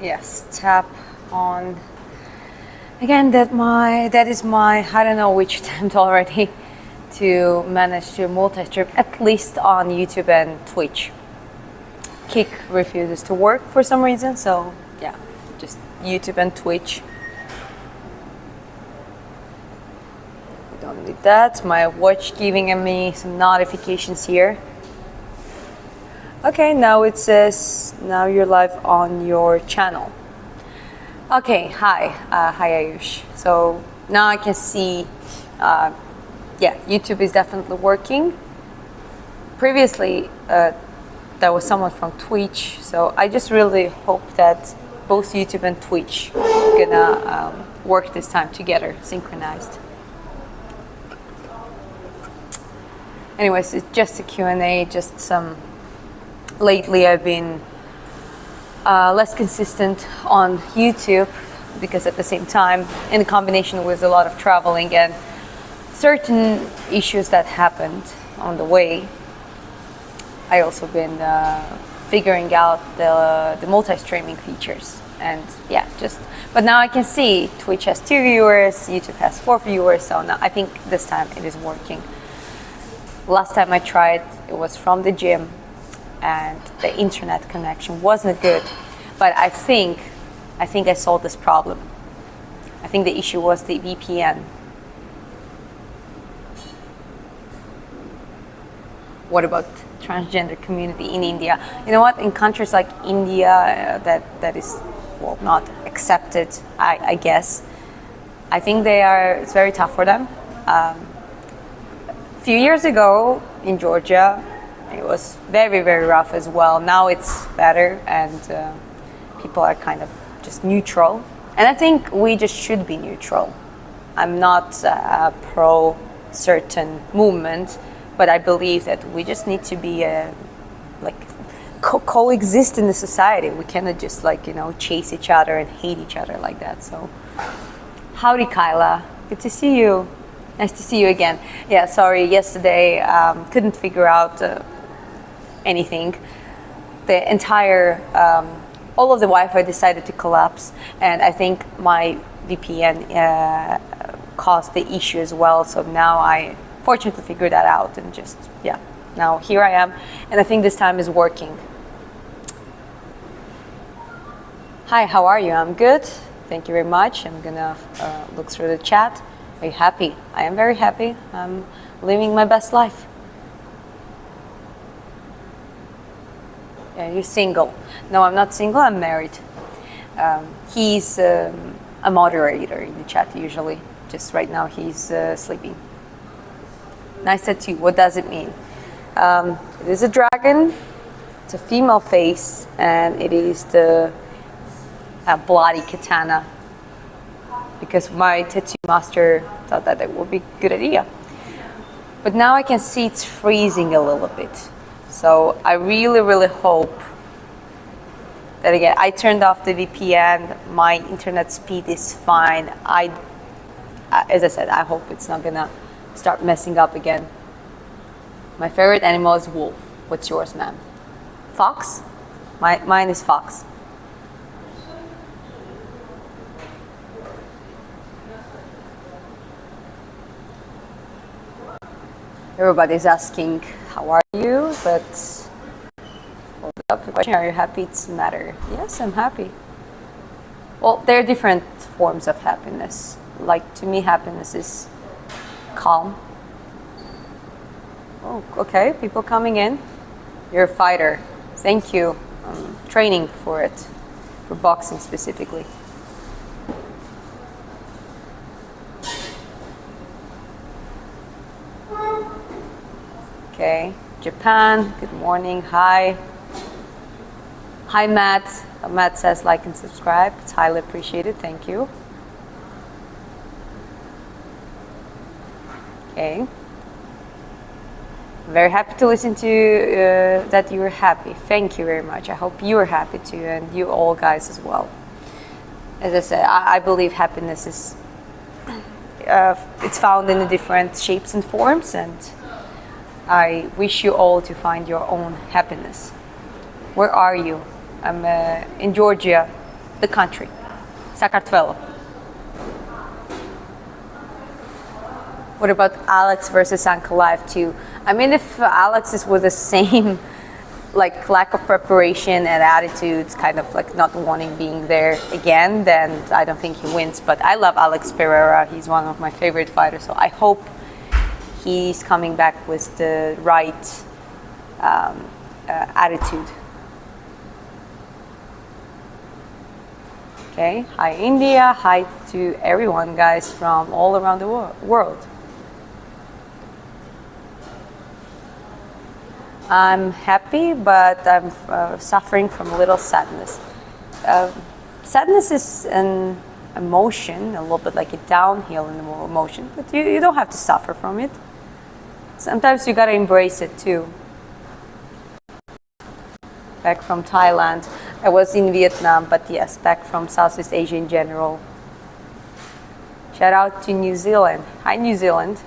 Yes, tap on. Again, that is my, I don't know which attempt already to manage to multi-stream, at least on YouTube and Twitch. Kick refuses to work for some reason, so yeah, just YouTube and Twitch. We don't need that. My watch giving me some notifications here. Okay, now it says, now you're live on your channel. Okay, hi Ayush. So now I can see, yeah, YouTube is definitely working. Previously, there was someone from Twitch, so I just really hope that both YouTube and Twitch gonna work this time together, synchronized. Anyways, it's just a Q&A, just some. Lately, I've been less consistent on YouTube because at the same time, in combination with a lot of traveling and certain issues that happened on the way, I also been figuring out the multi-streaming features. And yeah, but now I can see Twitch has 2 viewers, YouTube has 4 viewers, so now I think this time it is working. Last time I tried, it was from the gym, and the internet connection wasn't good. But I think I solved this problem. I think the issue was the VPN. What about transgender community in India? You know what? In countries like India, that is, well, not accepted, I guess. I think it's very tough for them. A few years ago in Georgia, it was very, very rough as well. Now it's better, and people are kind of just neutral. And I think we just should be neutral. I'm not pro certain movement, but I believe that we just need to be coexist in the society. We cannot just chase each other and hate each other like that. So, howdy, Kyla. Good to see you. Nice to see you again. Yeah, sorry. Yesterday, couldn't figure out anything. The entire, all of the Wi-Fi decided to collapse, and I think my VPN caused the issue as well. So now I fortunately figured that out, and now here I am, and I think this time is working. Hi, how are you? I'm good. Thank you very much. I'm gonna look through the chat. Are you happy? I am very happy. I'm living my best life. Yeah, you're single. No, I'm not single, I'm married. He's a moderator in the chat usually. Just right now he's sleeping. Nice tattoo, what does it mean? It is a dragon, it's a female face, and it is the bloody katana. Because my tattoo master thought that would be a good idea. But now I can see it's freezing a little bit. So I really, really hope that, again, I turned off the VPN, my internet speed is fine. As I said, I hope it's not gonna start messing up again. My favorite animal is wolf. What's yours, ma'am? Fox? Mine is fox. Everybody's asking, how are you? But hold up, the question, are you happy? It's matter. Yes, I'm happy. Well, there are different forms of happiness. Like, to me, happiness is calm. Oh, okay, people coming in. You're a fighter. Thank you. I'm training for it, for boxing specifically. Okay, Japan, good morning, hi. Hi, Matt. Matt says like and subscribe. It's highly appreciated, thank you. Okay. Very happy to listen to that you're happy. Thank you very much. I hope you're happy too, and you all guys as well. As I said, I believe happiness is, it's found in the different shapes and forms, and I wish you all to find your own happiness. Where are you? I'm in Georgia. the country, Sakartvelo. What about Alex versus Anka Live 2? I mean, if Alex is with the same like lack of preparation and attitudes, kind of like not wanting being there again, then I don't think he wins. But I love Alex Pereira. He's one of my favorite fighters. So I hope he's coming back with the right attitude. Okay, hi India, hi to everyone, guys, from all around the world. I'm happy, but I'm suffering from a little sadness. Sadness is an emotion, a little bit like a downhill emotion, but you don't have to suffer from it. Sometimes you gotta embrace it too. Back from Thailand. I was in Vietnam, but yes, back from Southeast Asia in general. Shout out to New Zealand. Hi, New Zealand.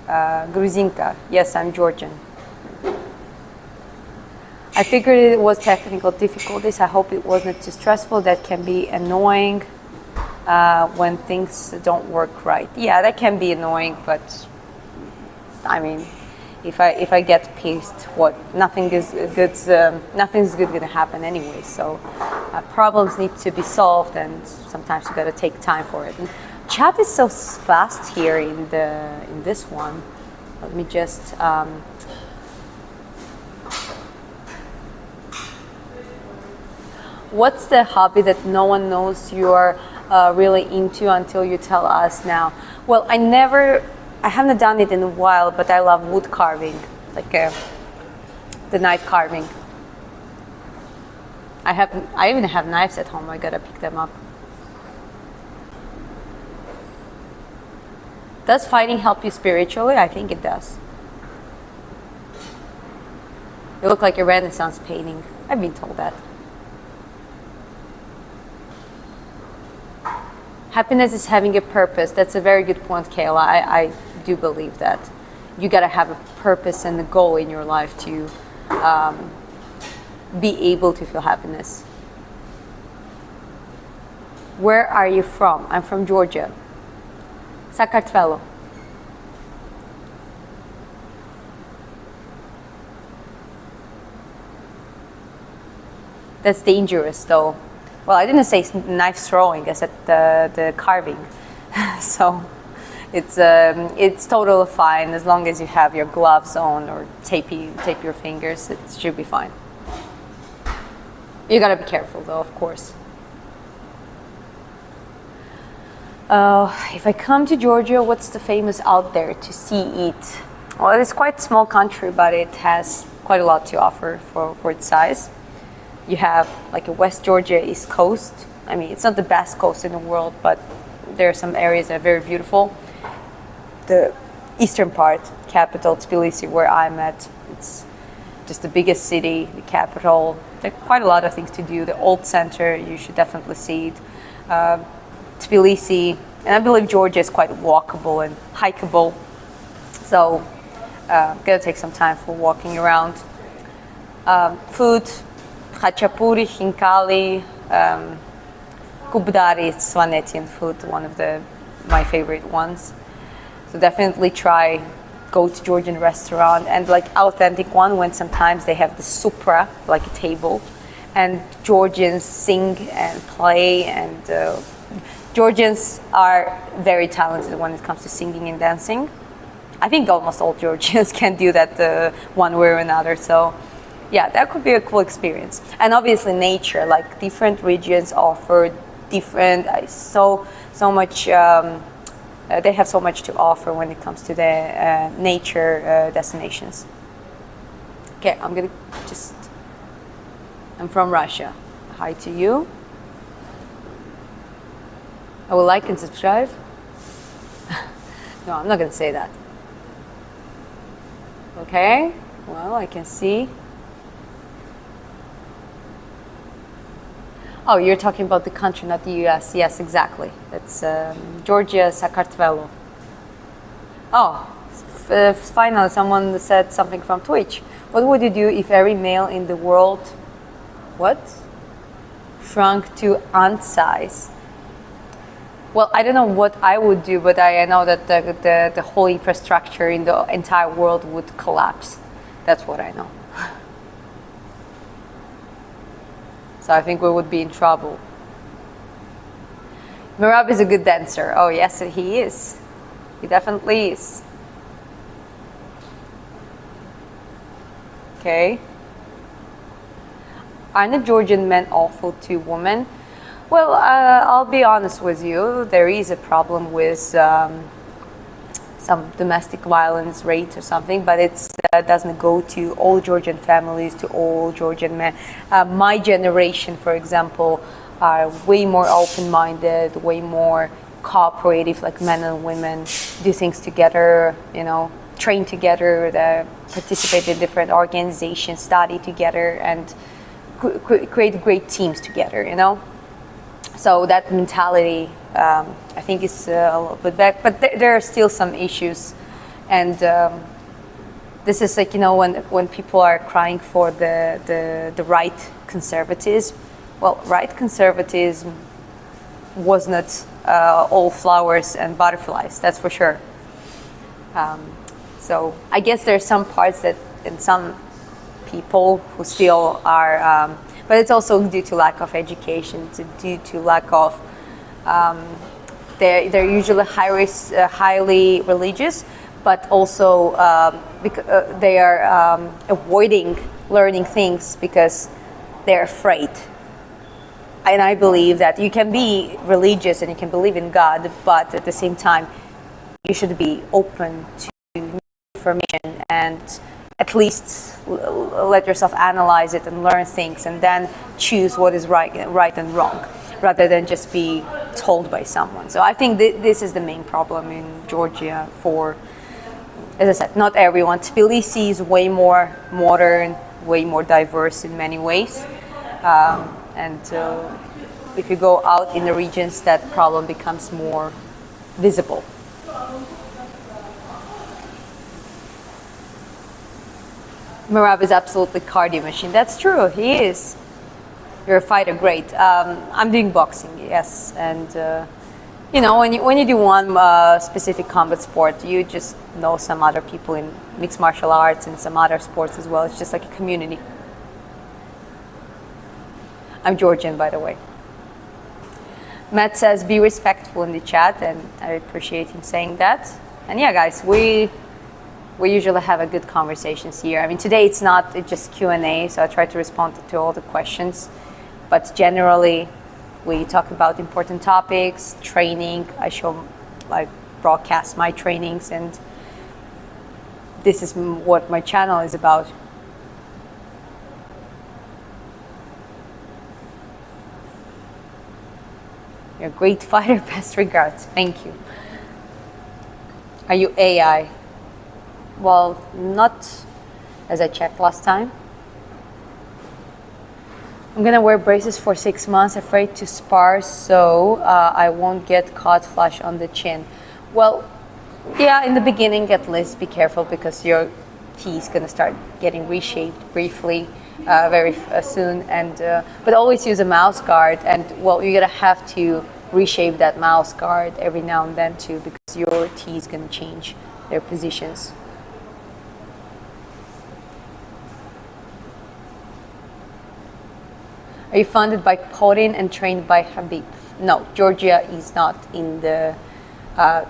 Gruzinka. Yes, I'm Georgian. I figured it was technical difficulties. I hope it wasn't too stressful. That can be annoying when things don't work right. Yeah, that can be annoying, but I mean, if I get pissed, nothing's good gonna happen anyway. So problems need to be solved, and sometimes you gotta take time for it. And chat is so fast here in this one. Let me just what's the hobby that no one knows you're really into until you tell us now? Well, I haven't done it in a while, but I love wood carving, like the knife carving. I even have knives at home. I gotta pick them up. Does fighting help you spiritually? I think it does. You look like a Renaissance painting. I've been told that. Happiness is having a purpose. That's a very good point, Kayla. I do believe that. You gotta have a purpose and a goal in your life to be able to feel happiness. Where are you from? I'm from Georgia. Sakartvelo. That's dangerous, though. Well, I didn't say knife throwing. I said the carving. So it's totally fine as long as you have your gloves on or tape your fingers. It should be fine. You gotta be careful, though, of course. If I come to Georgia, what's the famous out there to see, eat? Well, it's quite a small country, but it has quite a lot to offer for its size. You have like a West Georgia, East Coast. I mean, it's not the best coast in the world, but there are some areas that are very beautiful. The eastern part, capital, Tbilisi, where I'm at, it's just the biggest city, the capital. There are quite a lot of things to do. The old center, you should definitely see it. Tbilisi, and I believe Georgia is quite walkable and hikeable. So, gonna take some time for walking around. Food, khachapuri, khinkali, kubdari, Svanetian food, one of my favorite ones. So definitely go to Georgian restaurant, and like authentic one when sometimes they have the supra, like a table, and Georgians sing and play, and Georgians are very talented when it comes to singing and dancing. I think almost all Georgians can do that one way or another. So yeah, that could be a cool experience. And obviously nature, like different regions offer different, so much, they have so much to offer when it comes to the nature destinations. Okay, I'm from Russia. Hi to you. I will like and subscribe. No, I'm not gonna say that. Okay, well, I can see. Oh, you're talking about the country, not the US. Yes, exactly. That's Georgia, Sakartvelo. Oh, finally someone said something from Twitch. What would you do if every male in the world What? Shrunk to ant size. Well, I don't know what I would do, but I know that the whole infrastructure in the entire world would collapse. That's what I know. So I think we would be in trouble. Merab is a good dancer. Oh yes, he is. He definitely is. Okay. Aren't the Georgian men awful to women? Well, I'll be honest with you. There is a problem with some domestic violence rates or something, but it doesn't go to all Georgian families, to all Georgian men. My generation, for example, are way more open-minded, way more cooperative, like men and women do things together, you know, train together, participate in different organizations, study together, and create great teams together, you know. So that mentality, I think, is a little bit back, but there are still some issues, and this is like, you know, when people are crying for the right conservatives. Well, right conservatism was not all flowers and butterflies, that's for sure. So I guess there are some parts that in some people who still are, but it's also due to lack of education, it's due to lack of, they're usually highly religious, but also they are avoiding learning things because they're afraid. And I believe that you can be religious and you can believe in God, but at the same time, you should be open to new information and at least let yourself analyze it and learn things and then choose what is right and wrong, rather than just be told by someone. So I think this is the main problem in Georgia for, as I said, not everyone. Tbilisi is way more modern, way more diverse in many ways. And if you go out in the regions, that problem becomes more visible. Merab is absolutely cardio machine. That's true, he is. You're a fighter, great. I'm doing boxing, yes. And you know, when you do one specific combat sport, you just know some other people in mixed martial arts and some other sports as well. It's just like a community. I'm Georgian, by the way. Matt says, be respectful in the chat, and I appreciate him saying that. And yeah, guys, we usually have a good conversations here. I mean, today it's just Q&A, so I try to respond to all the questions. But generally, we talk about important topics, training. I broadcast my trainings, and this is what my channel is about. You're a great fighter, best regards. Thank you. Are you AI? Well, not as I checked last time. I'm gonna wear braces for 6 months, afraid to spar, so I won't get caught flush on the chin. Well, yeah, in the beginning at least be careful, because your teeth is gonna start getting reshaped briefly very soon, and but always use a mouse guard, and well, you're gonna have to reshape that mouse guard every now and then too, because your teeth is gonna change their positions. Are you funded by Putin and trained by Habib? No, Georgia is not in the,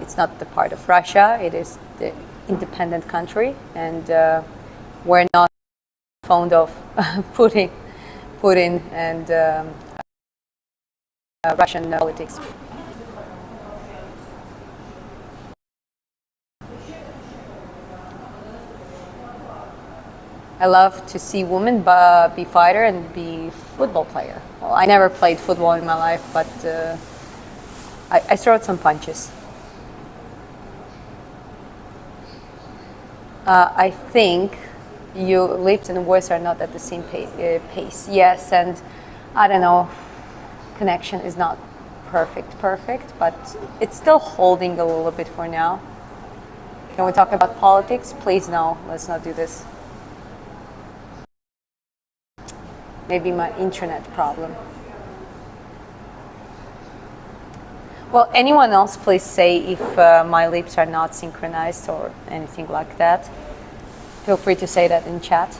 it's not the part of Russia. It is the independent country, and we're not fond of Putin and Russian politics. I love to see women be fighter and be football player. Well, I never played football in my life, but I throw some punches. I think your lips and voice are not at the same pace. Yes, and I don't know, connection is not perfect, but it's still holding a little bit for now. Can we talk about politics? Please, no, let's not do this. Maybe my internet problem. Well, anyone else, please say if my lips are not synchronized or anything like that. Feel free to say that in chat.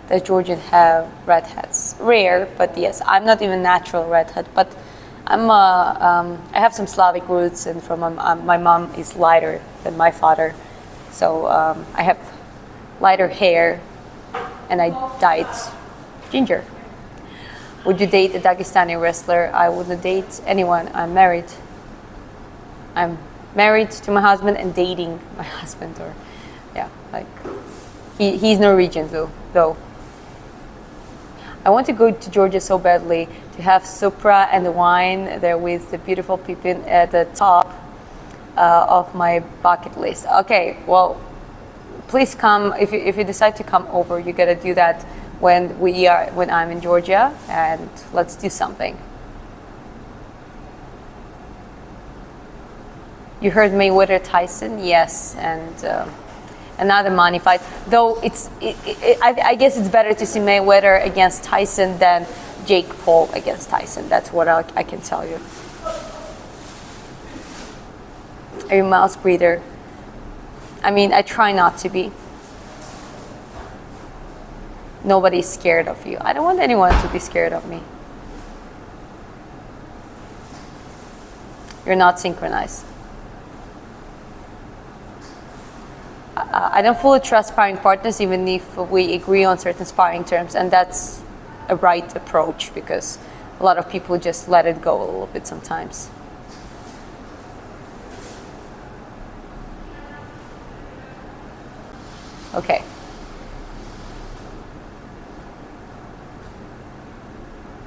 Does Georgia have redheads? Rare, but yes, I'm not even natural redhead, but I have some Slavic roots, and from my mom is lighter than my father, so I have lighter hair, and I dyed ginger. Would you date a Dagestani wrestler? I wouldn't date anyone. I'm married. I'm married to my husband and dating my husband, or yeah, like he's Norwegian though. I want to go to Georgia so badly to have Supra and the wine there with the beautiful Pippin at the top of my bucket list. Okay, well, please come if you decide to come over. You gotta do that when I'm in Georgia, and let's do something. You heard Mayweather Tyson? Yes, and another money fight. Though I guess it's better to see Mayweather against Tyson than Jake Paul against Tyson. That's what I can tell you. Are you a mouse breeder? I mean, I try not to be. Nobody's scared of you. I don't want anyone to be scared of me. You're not synchronized. I don't fully trust sparring partners, even if we agree on certain sparring terms, and that's a right approach, because a lot of people just let it go a little bit sometimes. Okay.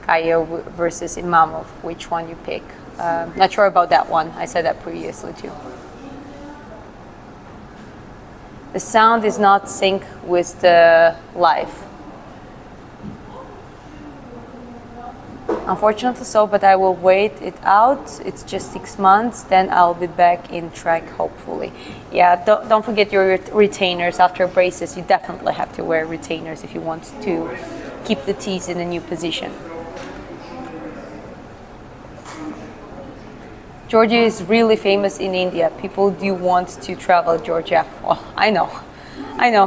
Kayo versus Imamov, which one you pick? Not sure about that one. I said that previously too. The sound is not sync with the live. Unfortunately so, but I will wait it out. It's just 6 months, then I'll be back in track, hopefully. Yeah, don't forget your retainers. After braces, you definitely have to wear retainers if you want to keep the teeth in a new position. Georgia is really famous in India. People do want to travel Georgia. Well, I know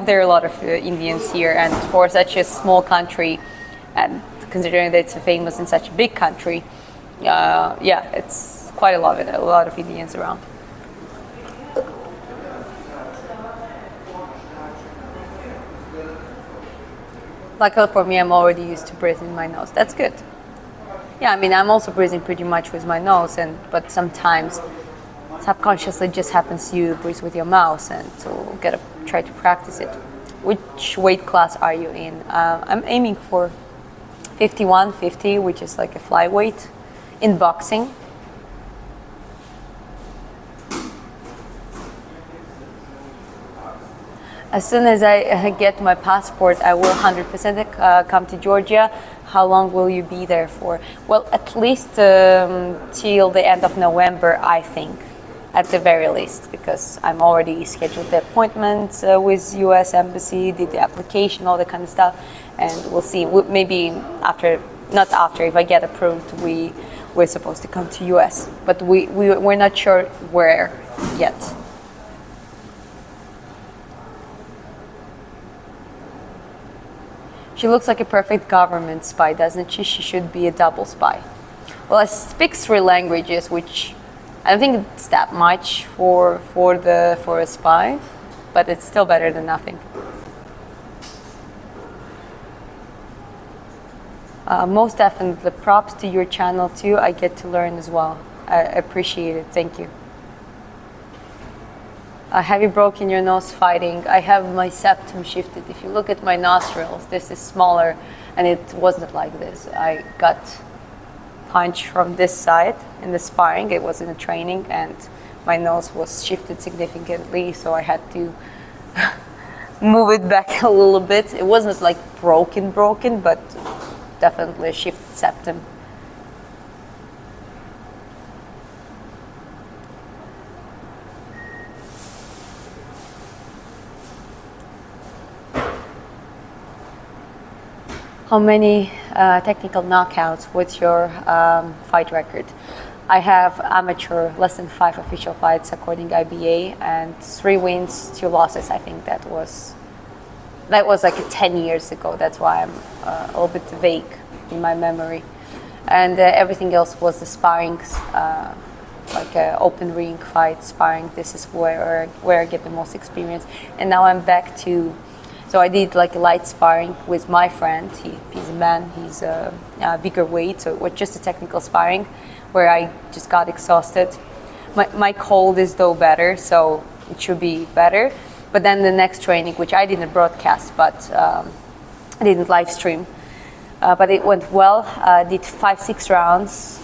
there are a lot of Indians here, and for such a small country, and considering that it's famous in such a big country, yeah, it's quite a lot of Indians around. Luckily for me, I'm already used to breathing my nose. That's good. Yeah, I mean, I'm also breathing pretty much with my nose, but sometimes subconsciously it just happens you breathe with your mouth, and so gotta try to practice it. Which weight class are you in? I'm aiming for 51-50, which is like a flyweight in boxing. As soon as I get my passport, I will 100% come to Georgia. How long will you be there for? Well, at least till the end of November, I think, at the very least, because I'm already scheduled the appointments with U.S. Embassy, did the application, all that kind of stuff, and we'll see. Maybe not after, if I get approved, we're supposed to come to U.S., but we're not sure where yet. She looks like a perfect government spy, doesn't she? She should be a double spy. Well, I speak 3 languages, which I don't think it's that much for a spy, but it's still better than nothing. Most definitely, props to your channel too. I get to learn as well. I appreciate it. Thank you. Have you broken your nose fighting? I have my septum shifted. If you look at my nostrils, this is smaller, and it wasn't like this. I got punched from this side in the sparring. It was in the training, and my nose was shifted significantly, so I had to move it back a little bit. It wasn't like broken, but definitely a shifted septum. How many technical knockouts? What's your fight record? I have amateur, less than 5 official fights according to IBA, and 3 wins, 2 losses. I think that was like 10 years ago. That's why I'm a little bit vague in my memory. And everything else was the sparrings, like open ring fight sparring. This is where I get the most experience. And now I'm back to, so I did like a light sparring with my friend. He's a man, he's a bigger weight, so it was just a technical sparring where I just got exhausted. My cold is though better, so it should be better. But then the next training, which I didn't broadcast, but I didn't live stream, but it went well. Did 5-6 rounds,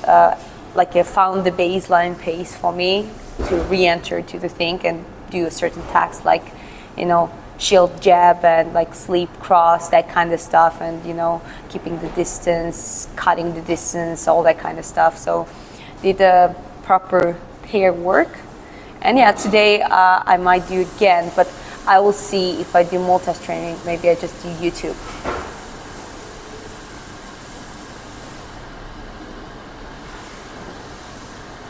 found the baseline pace for me to re-enter to the thing and do a certain task, like, shield jab and like sleep cross, that kind of stuff, and keeping the distance, cutting the distance, all that kind of stuff. So did a proper pair work. And yeah, today I might do it again, but I will see if I do multitask training. Maybe I just do YouTube.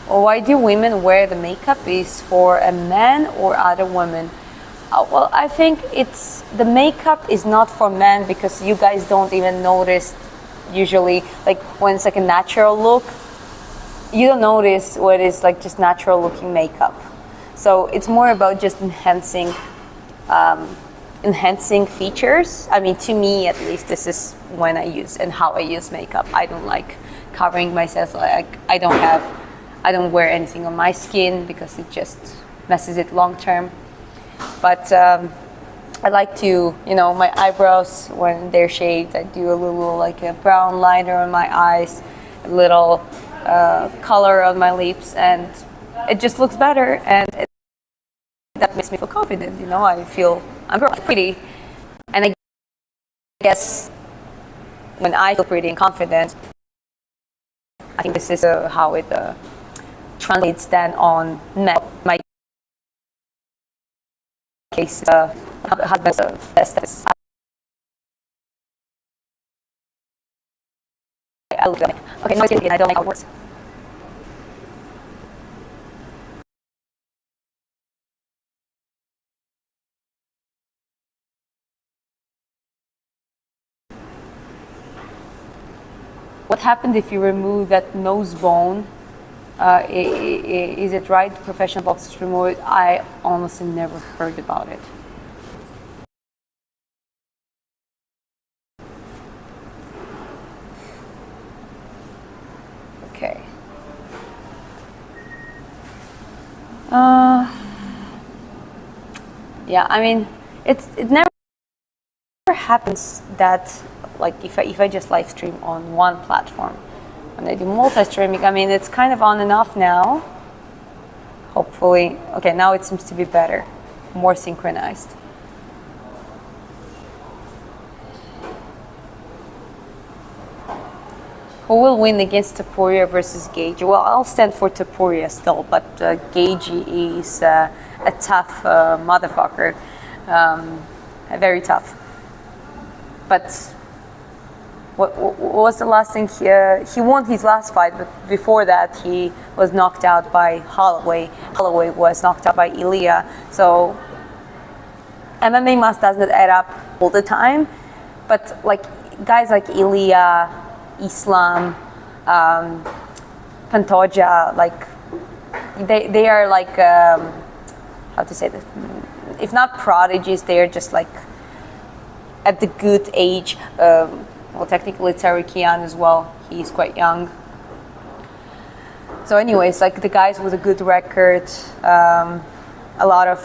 Well, why do women wear the makeup? Is for a man or other women? Well, I think the makeup is not for men because you guys don't even notice usually, like when it's like a natural look, you don't notice what is like just natural looking makeup. So it's more about just enhancing features. I mean, to me at least, this is when I use and how I use makeup. I don't like covering myself. Like I don't wear anything on my skin because it just messes it long term. But I like to, my eyebrows, when they're shaved, I do a little like a brown liner on my eyes, a little color on my lips, and it just looks better, and that makes me feel confident. I feel I'm pretty, and I guess when I feel pretty and confident, I think this is how it translates then on my case. Husband's best. I look good. Okay, no, I don't like how it works. What happened if you remove that nose bone? Is it right? Professional boxers remove it? I honestly never heard about it. Okay. Yeah, I mean, it never happens that, like, if I just live stream on one platform. When I do multi-streaming, I mean, it's kind of on and off now. Hopefully, okay, now it seems to be better, more synchronized. Who will win against Topuria versus Gage? Well, I'll stand for Topuria still, but Gage is a tough motherfucker, very tough. But what was the last thing? He won his last fight, but before that he was knocked out by Holloway. Holloway was knocked out by Ilya. So MMA mass doesn't add up all the time, but like guys like Ilya, Islam, Pantoja, like they are like how to say this? If not prodigies, they are just like at the good age. Well, technically Tarikian as well. He's quite young. So anyways, like the guys with a good record, a lot of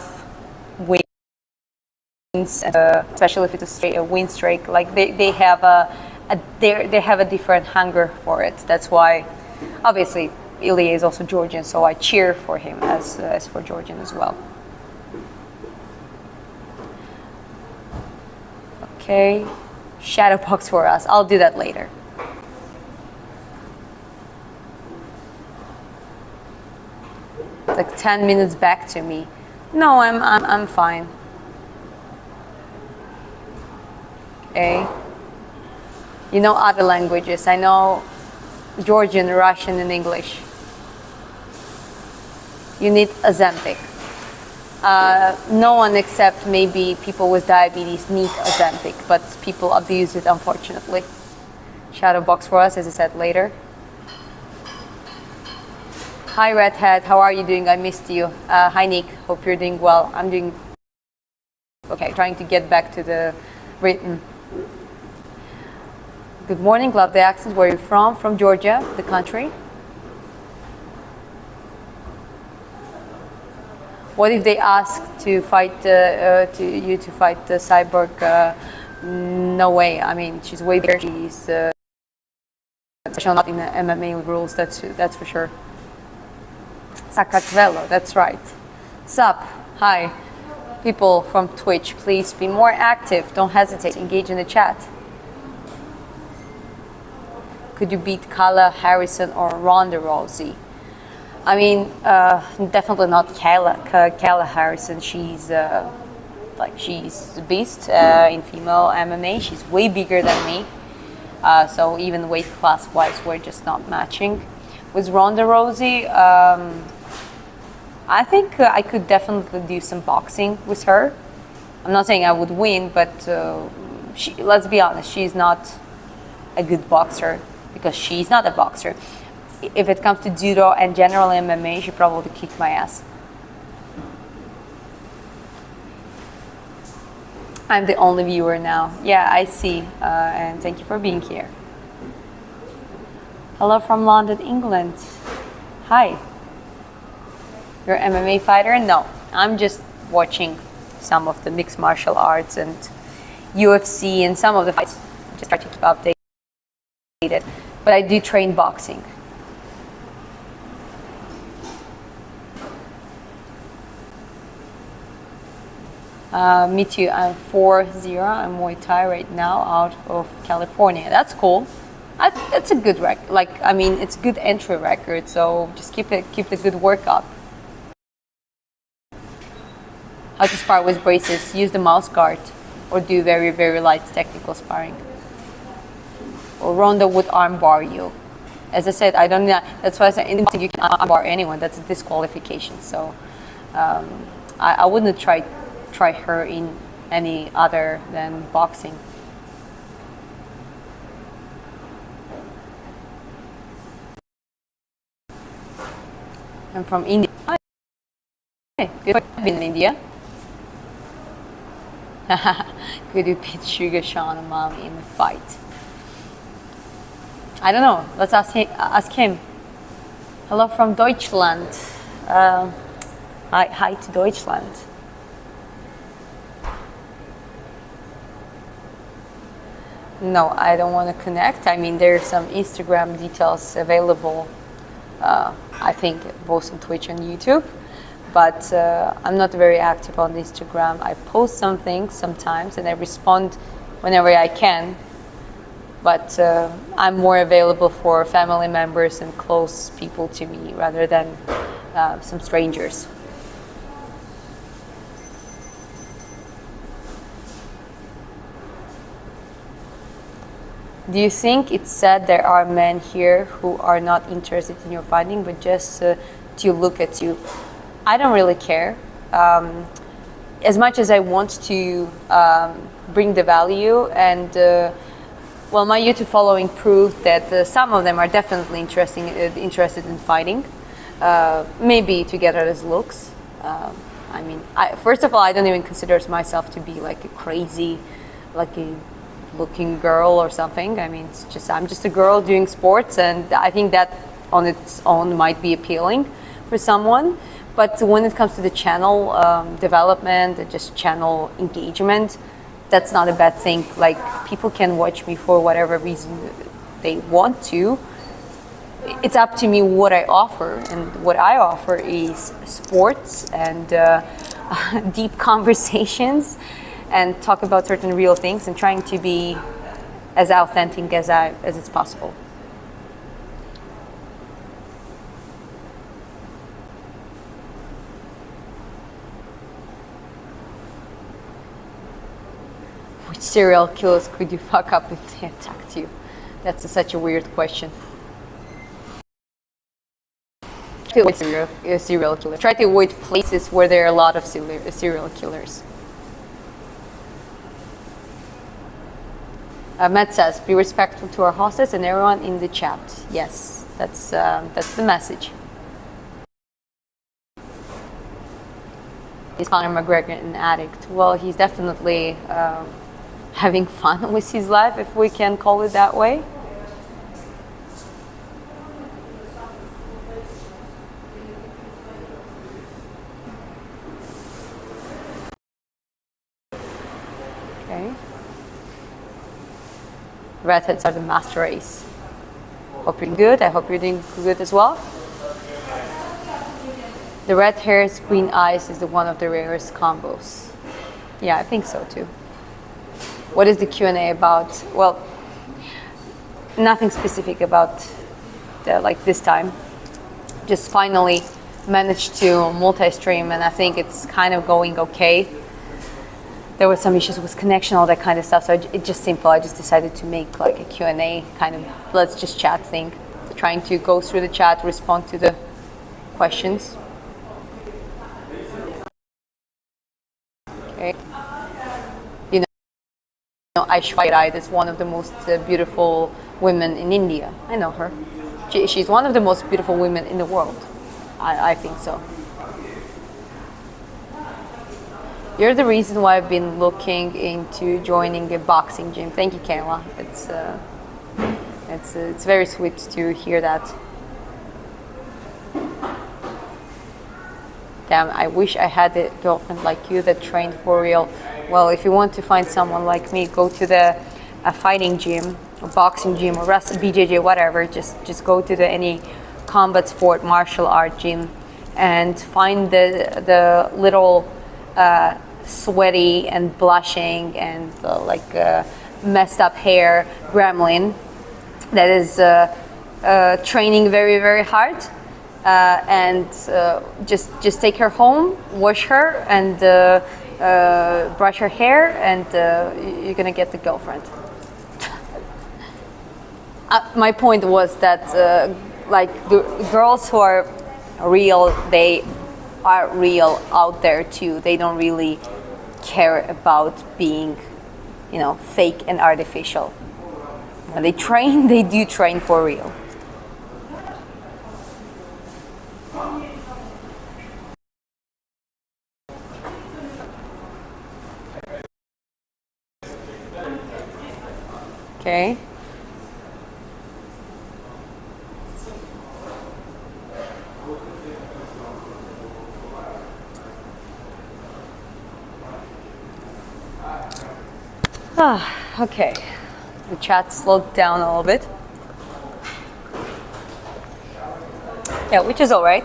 wins, especially if it's a win streak, like they have they have a different hunger for it. That's why, obviously, Ilya is also Georgian, so I cheer for him as for Georgian as well. Okay. Shadow box for us. I'll do that later. Like 10 minutes back to me. No, I'm fine. Okay. You know other languages. I know Georgian, Russian, and English. You need Ozempic. No one except maybe people with diabetes need Ozempic, but people abuse it, unfortunately. Shadow box for us, as I said later. Hi, Redhead. How are you doing? I missed you. Hi, Nick. Hope you're doing well. I'm doing okay. Trying to get back to the written. Good morning. Love the accent. Where are you from? From Georgia, the country. What if they ask to fight you to fight the cyborg? No way. I mean, she's way bigger. She's not in the MMA rules. That's for sure. Sakartvelo. That's right. Sup? Hi, people from Twitch. Please be more active. Don't hesitate. Engage in the chat. Could you beat Kayla Harrison or Ronda Rousey? I mean, definitely not Kayla Harrison. She's she's a beast in female MMA. She's way bigger than me. So even weight class wise, we're just not matching. With Ronda Rousey, I think I could definitely do some boxing with her. I'm not saying I would win, but let's be honest, she's not a good boxer because she's not a boxer. If it comes to judo and general MMA, she probably kicked my ass. I'm the only viewer now. Yeah, I see. And thank you for being here. Hello from London, England. Hi. You're an MMA fighter? No, I'm just watching some of the mixed martial arts and UFC and some of the fights. Just try to keep updated. But I do train boxing. Me too. I'm 4-0. I'm Muay Thai right now out of California. That's cool. That's a good record. Like, I mean, it's a good entry record. So just keep the good work up. How to spar with braces? Use the mouse guard, or do very, very light technical sparring. Or Ronda would armbar you. As I said, I don't know. That's why I said in boxing you can armbar anyone. That's a disqualification. So I wouldn't try her in any other than boxing. I'm from India. Hey, good. I've been in India. Could you beat Sugar Sean and Mommy in the fight? I don't know. Let's ask him. Hello from Deutschland. Hi to Deutschland. No, I don't want to connect. I mean, there's some Instagram details available, I think, both on Twitch and YouTube. But I'm not very active on Instagram. I post some things sometimes and I respond whenever I can. But I'm more available for family members and close people to me rather than some strangers. Do you think it's sad there are men here who are not interested in your fighting, but just to look at you? I don't really care. As much as I want to bring the value, and well, my YouTube following proved that some of them are definitely interested in fighting. Maybe to get at his looks. I mean, first of all, I don't even consider myself to be like a crazy, like a looking girl or something. I mean, it's just I'm just a girl doing sports, and I think that on its own might be appealing for someone. But when it comes to the channel development and just channel engagement, that's not a bad thing. Like, people can watch me for whatever reason they want to. It's up to me what I offer, and what I offer is sports and deep conversations and talk about certain real things and trying to be as authentic as it's possible. Which serial killers could you fuck up if they attacked you? That's such a weird question. To avoid serial killer. Try to avoid places where there are a lot of serial killers. Matt says, be respectful to our hostess and everyone in the chat. Yes, that's the message. Is Conor McGregor an addict? Well, he's definitely having fun with his life, if we can call it that way. Okay. Redheads are the master race. Hope you're good. I hope you're doing good as well. The red hairs, green eyes is one of the rarest combos. Yeah, I think so too. What is the Q&A about? Well, nothing specific about like this time. Just finally managed to multi-stream, and I think it's kind of going okay. There were some issues with connection, all that kind of stuff, so it's just simple. I just decided to make like a Q&A kind of let's just chat thing, trying to go through the chat, respond to the questions. Okay. You know, Aishwarya is one of the most beautiful women in India. I know her. She's one of the most beautiful women in the world. I think so. You're the reason why I've been looking into joining a boxing gym. Thank you, Kayla. It's very sweet to hear that. Damn, I wish I had a girlfriend like you that trained for real. Well, if you want to find someone like me, go to a fighting gym, a boxing gym, or BJJ, whatever. Just go to any combat sport, martial art gym, and find the little sweaty and blushing and messed up hair gremlin that is training very, very hard. And just take her home, wash her, and brush her hair, and you're gonna get the girlfriend. My point was that like the girls who are real, they are real out there too. They don't really care about being, you know, fake and artificial. When they train, they do train for real. Okay. Okay. The chat slowed down a little bit. Yeah, which is all right.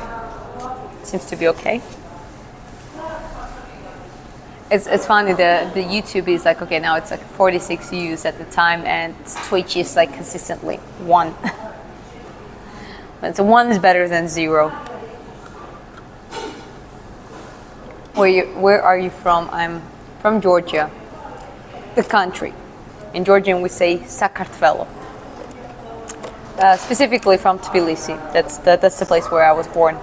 Seems to be okay. It's funny, the YouTube is like, okay, now it's like 46 views at the time, and Twitch is like consistently 1. But so 1 is better than 0. Where are you from? I'm from Georgia, the country. In Georgian we say Sakartvelo. Specifically from Tbilisi. That's the place where I was born.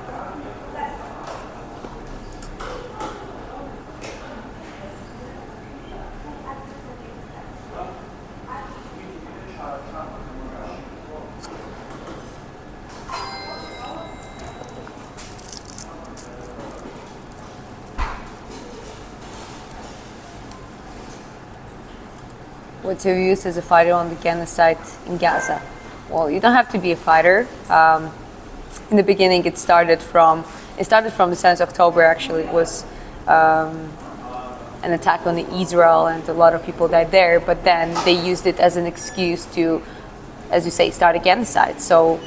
What's your views as a fighter on the genocide in Gaza? Well, you don't have to be a fighter. In the beginning, it started from the 7th of October. Actually, it was an attack on Israel, and a lot of people died there. But then they used it as an excuse to, as you say, start a genocide. So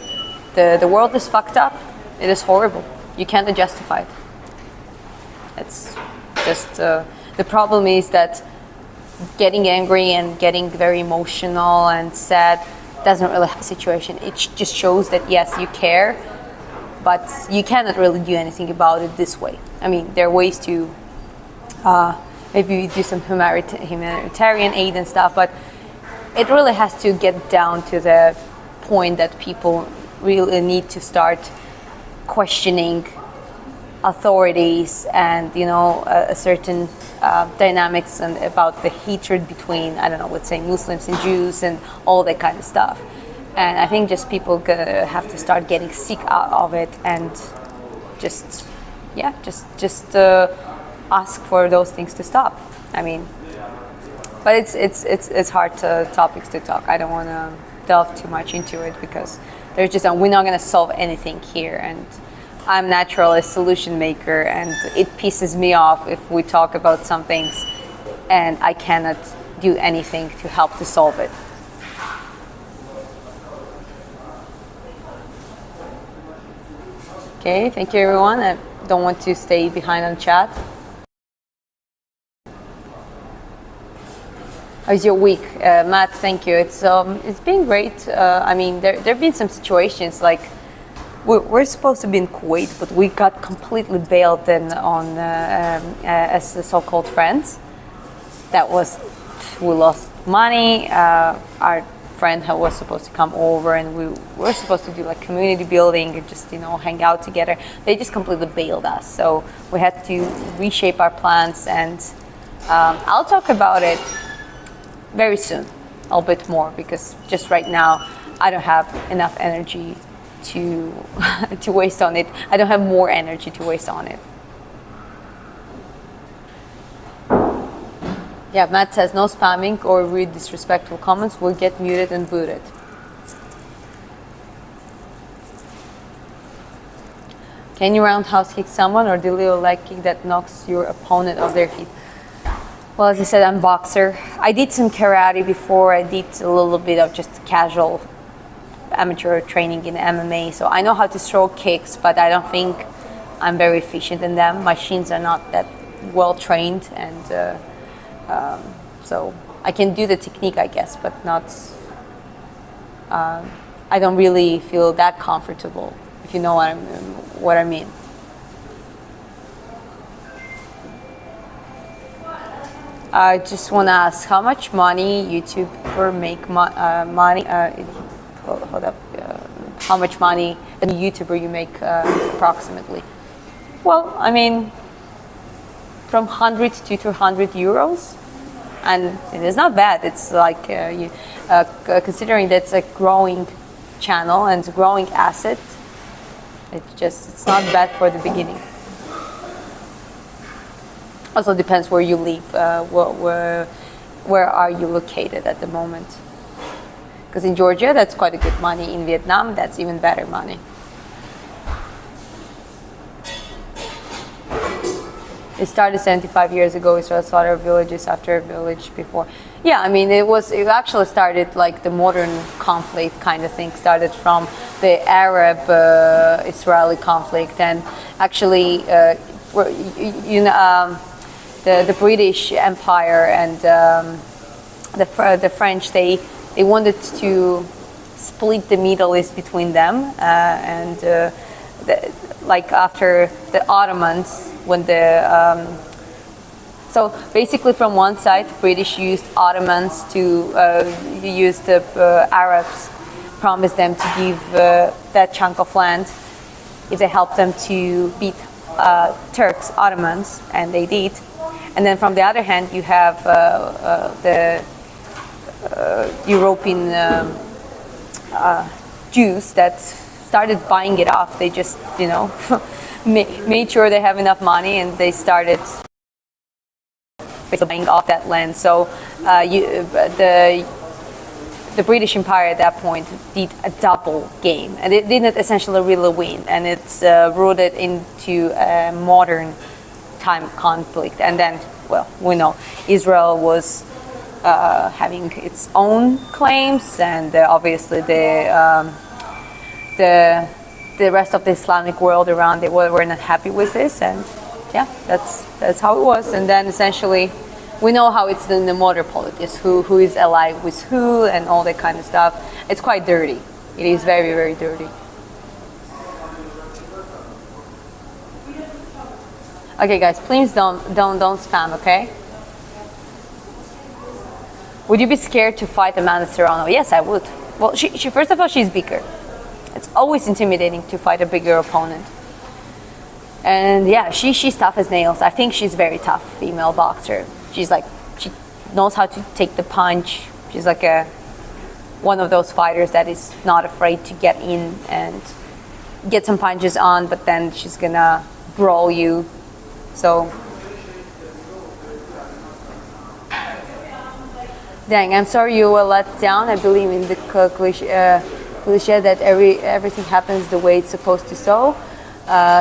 the world is fucked up. It is horrible. You can't justify it. It's just the problem is that getting angry and getting very emotional and sad doesn't really help the situation. It just shows that yes, you care, but you cannot really do anything about it this way. I mean, there are ways to maybe we do some humanitarian aid and stuff, but it really has to get down to the point that people really need to start questioning authorities and, you know, a certain dynamics and about the hatred between, I don't know, let's say Muslims and Jews and all that kind of stuff. And I think just people gonna have to start getting sick out of it and just ask for those things to stop. I mean, but it's hard topics to talk. I don't want to delve too much into it because there's just we're not going to solve anything here, and I'm naturally a solution maker, and it pisses me off if we talk about some things and I cannot do anything to help to solve it. Okay, thank you everyone. I don't want to stay behind on chat. How's your week? Matt, thank you. It's been great. I mean, there have been some situations like we're supposed to be in Kuwait, but we got completely bailed in on as the so-called friends. We lost money. Our friend who was supposed to come over, and we were supposed to do like community building and just, you know, hang out together. They just completely bailed us, so we had to reshape our plans, and I'll talk about it very soon, a little bit more, because just right now I don't have enough energy to to waste on it. I don't have more energy to waste on it. Yeah, Matt says no spamming or rude disrespectful comments will get muted and booted. Can you roundhouse kick someone or do a little leg kick that knocks your opponent off their feet? Well, as I said, I'm a boxer. I did some karate before. I did a little bit of just casual amateur training in MMA. So I know how to throw kicks, but I don't think I'm very efficient in them. My shins are not that well trained, and so I can do the technique, I guess, but not. I don't really feel that comfortable, if you know what I mean. I just want to ask how much money YouTuber make money. Hold up. How much money a YouTuber you make approximately? Well, I mean, from 100 to 200 euros, and it is not bad. It's like considering that's a growing channel and a growing asset. It's not bad for the beginning. Also depends where you live, where are you located at the moment. Because in Georgia, that's quite a good money. In Vietnam, that's even better money. It started 75 years ago. Israel slaughtered villages after a village before. Yeah, I mean, it actually started like the modern conflict kind of thing. Started from the Arab-Israeli conflict, and actually, the British Empire and the French, they wanted to split the Middle East between them, and like after the Ottomans, when so basically from one side, the British used Ottomans to use the Arabs, promised them to give that chunk of land if they helped them to beat Turks, Ottomans, and they did. And then from the other hand, you have the European Jews that started buying it off. They just, you know, made sure they have enough money, and they started basically buying off that land. So the British Empire at that point did a double game, and it didn't essentially really win, and it's rooted into a modern time conflict. And then, well, we know Israel was having its own claims, and obviously the rest of the Islamic world around the world were not happy with this, and yeah, that's how it was. And then essentially, we know how it's in the modern politics, who is allied with who, and all that kind of stuff. It's quite dirty. It is very, very dirty. Okay, guys, please don't spam, okay? Would you be scared to fight Amanda Serrano? Yes, I would. Well, she first of all, she's bigger. It's always intimidating to fight a bigger opponent. And yeah, she's tough as nails. I think she's a very tough female boxer. She knows how to take the punch. She's like one of those fighters that is not afraid to get in and get some punches on, but then she's gonna brawl you. So, dang, I'm sorry you were let down. I believe in the cliche that everything happens the way it's supposed to. So,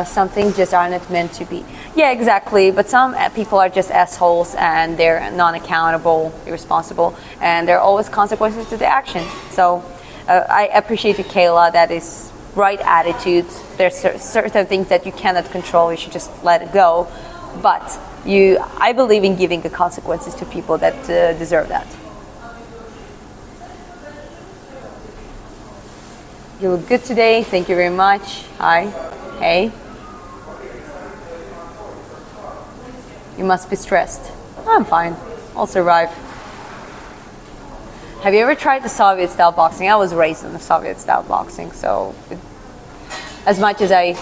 some things just aren't meant to be. Yeah, exactly. But some people are just assholes and they're non-accountable, irresponsible, and there are always consequences to the action. So, I appreciate you, Kayla. That is right attitudes. There's certain things that you cannot control. You should just let it go. But I believe in giving the consequences to people that deserve that. You look good today. Thank you very much. Hi. Hey. You must be stressed. I'm fine. I'll survive. Have you ever tried the Soviet-style boxing? I was raised in the Soviet-style boxing, so as much as I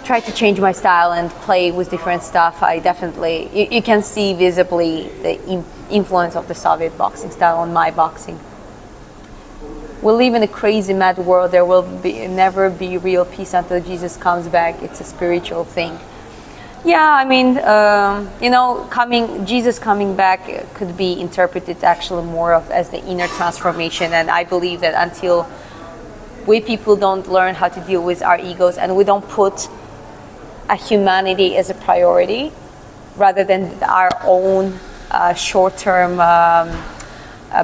try to change my style and play with different stuff, I definitely, you can see visibly the influence of the Soviet boxing style on my boxing. We live in a crazy, mad world. There will never be real peace until Jesus comes back. It's a spiritual thing. Yeah, I mean, Jesus coming back could be interpreted actually more of as the inner transformation. And I believe that until we people don't learn how to deal with our egos and we don't put a humanity as a priority rather than our own short-term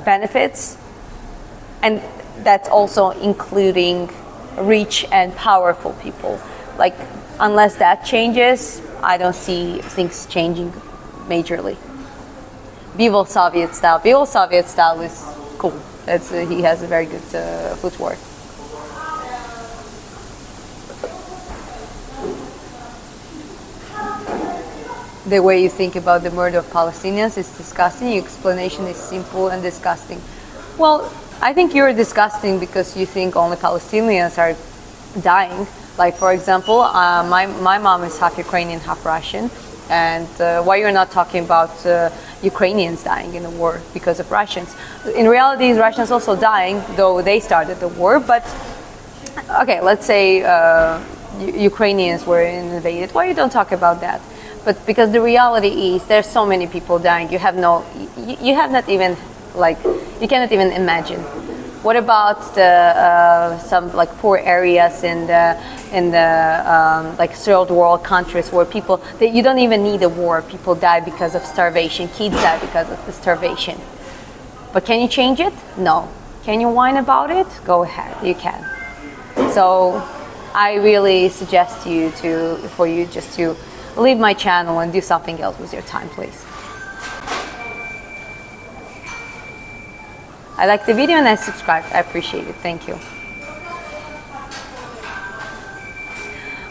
benefits, and that's also including rich and powerful people. Like, unless that changes, I don't see things changing majorly. Vivo Soviet style. Vivo Soviet style is cool. He has a very good footwork. The way you think about the murder of Palestinians is disgusting. Your explanation is simple and disgusting. Well, I think you're disgusting because you think only Palestinians are dying. Like, for example, my mom is half Ukrainian, half Russian. And why you're not talking about Ukrainians dying in the war because of Russians? In reality, Russians also dying, though they started the war. But, okay, let's say Ukrainians were invaded. Why you don't talk about that? But because the reality is there's so many people dying, you cannot even imagine. What about some like poor areas in the like third world countries where people you don't even need a war, people die because of starvation, kids die because of the starvation. But can you change it? No. Can you whine about it? Go ahead, you can. So I really suggest for you just to leave my channel and do something else with your time, please. I like the video and I subscribed. I appreciate it. Thank you.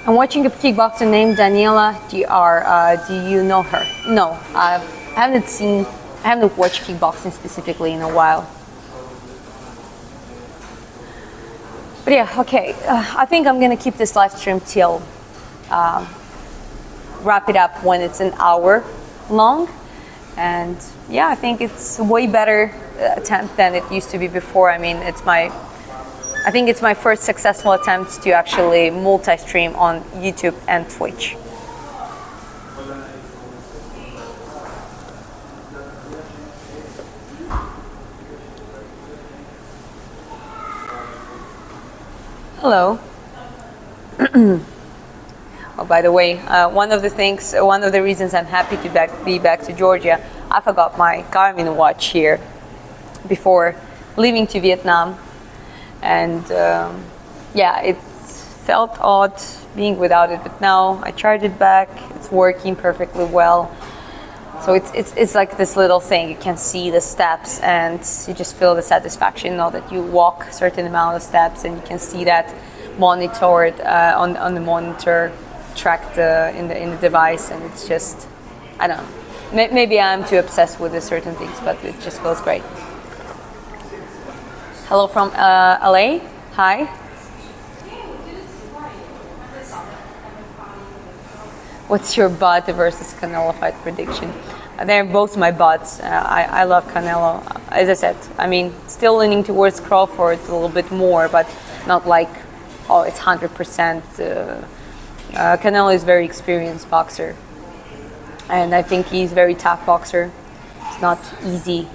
I'm watching a kickboxer named Daniela Dr. Do you know her? No, I haven't watched kickboxing specifically in a while. But yeah, okay. I think I'm gonna keep this live stream till wrap it up when it's an hour long. And yeah, I think it's a way better attempt than it used to be before. I mean, I think it's my first successful attempt to actually multi-stream on YouTube and Twitch. Hello. Oh, by the way, one of the reasons I'm happy to be back to Georgia, I forgot my Garmin watch here before leaving to Vietnam, and yeah, it felt odd being without it, but now I charged it back. It's working perfectly well. So it's like this little thing. You can see the steps, and you just feel the satisfaction, know that you walk a certain amount of steps, and you can see that monitored on the monitor, tracked in the device, and it's just, I don't know. Maybe I'm too obsessed with certain things, but it just feels great. Hello from LA. Hi. What's your bot versus Canelo fight prediction? They're both my bots. I love Canelo. As I said, I mean, still leaning towards Crawford a little bit more, but not like, oh, it's 100%. Canelo is a very experienced boxer, and I think he's a very tough boxer. It's not easy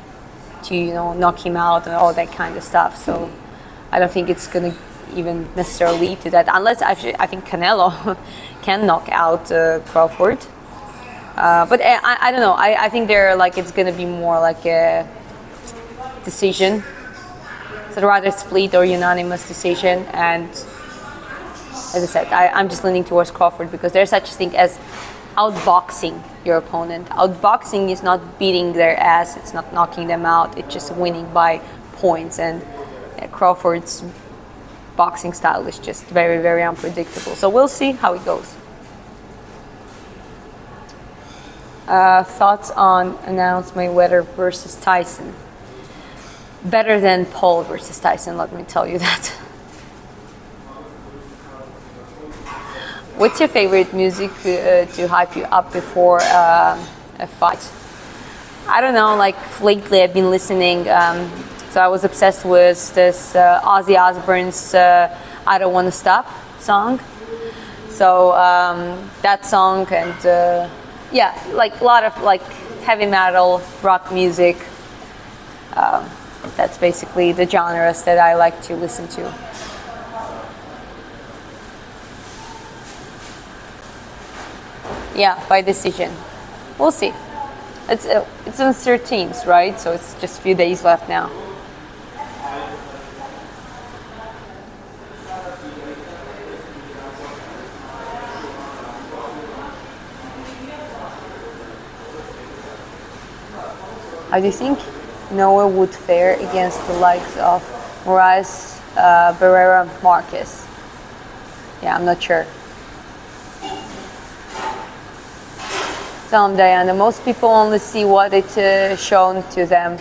to, you know, knock him out and all that kind of stuff. So I don't think it's gonna even necessarily lead to that, unless actually I think Canelo can knock out Crawford. But I don't know. I think they're like, it's gonna be more like a decision, so rather split or unanimous decision. And as I said, I'm just leaning towards Crawford because there's such a thing as outboxing your opponent. Outboxing is not beating their ass, it's not knocking them out, it's just winning by points. And Crawford's boxing style is just very, very unpredictable. So we'll see how it goes. Thoughts on announced Mayweather versus Tyson? Better than Paul versus Tyson, let me tell you that. What's your favorite music to hype you up before a fight? I don't know, like lately I've been listening, so I was obsessed with this Ozzy Osbourne's I Don't Wanna Stop song. So that song, and yeah, like a lot of like heavy metal, rock music. That's basically the genres that I like to listen to. Yeah, by decision. We'll see. It's on 13th, right? So it's just a few days left now. How do you think Noah would fare against the likes of Moraes, Barrera, Marquez? Yeah, I'm not sure. Tell them, Diana, most people only see what it's shown to them.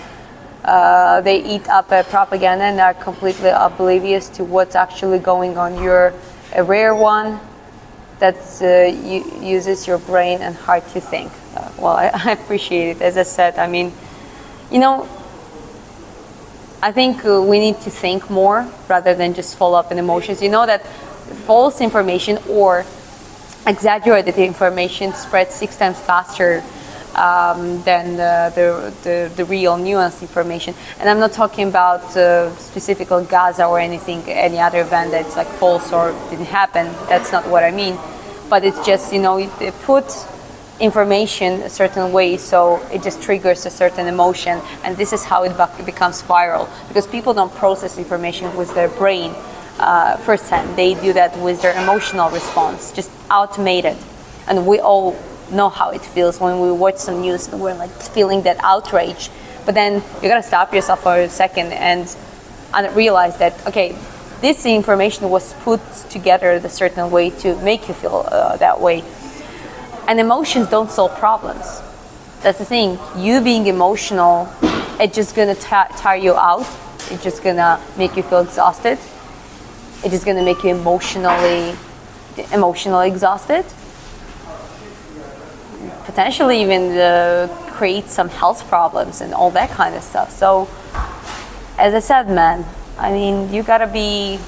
They eat up propaganda and are completely oblivious to what's actually going on. You're a rare one that uses your brain and heart to think. Well, I appreciate it. As I said, I mean, you know, I think we need to think more rather than just follow up in emotions. You know that false information or exaggerated information spreads 6 times faster than the real nuanced information. And I'm not talking about specifically Gaza or anything, any other event that's like false or didn't happen. That's not what I mean. But it's just, you know, it puts information a certain way, so it just triggers a certain emotion, and this is how it becomes viral, because people don't process information with their brain firsthand. They do that with their emotional response, just automated. And we all know how it feels when we watch some news and we're like feeling that outrage, but then you gotta stop yourself for a second and realize that, okay, this information was put together a certain way to make you feel that way. And emotions don't solve problems. That's the thing. You being emotional, it's just gonna tire you out. It's just gonna make you feel exhausted. It's just gonna make you emotionally exhausted. Potentially even create some health problems and all that kind of stuff. So, as I said, man, I mean, we gotta be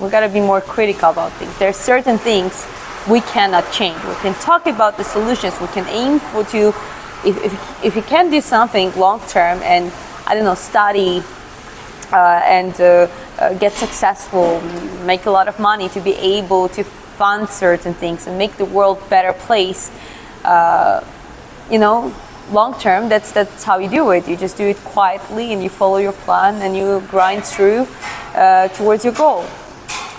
more critical about things. There are certain things we cannot change. We can talk about the solutions. We can aim for to, if you can do something long term and, I don't know, study and get successful, make a lot of money to be able to fund certain things and make the world a better place, you know, long term, that's how you do it. You just do it quietly and you follow your plan and you grind through towards your goal.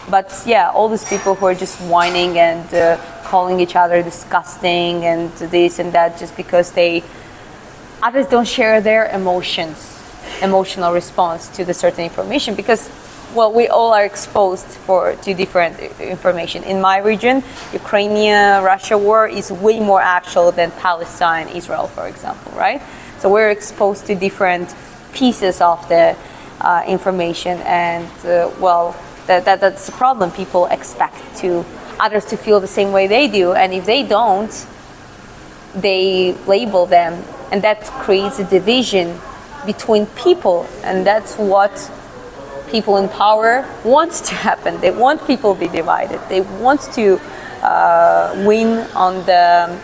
But yeah, all these people who are just whining and calling each other disgusting and this and that just because others don't share their emotional response to the certain information, because, well, we all are exposed to different information. In my region, Ukraine-Russia war is way more actual than Palestine-Israel, for example, right? So we're exposed to different pieces of the information, and well, that's the problem. People expect to others to feel the same way they do, and if they don't, they label them, and that creates a division between people, and that's what people in power want to happen. They want people to be divided. They want to win on the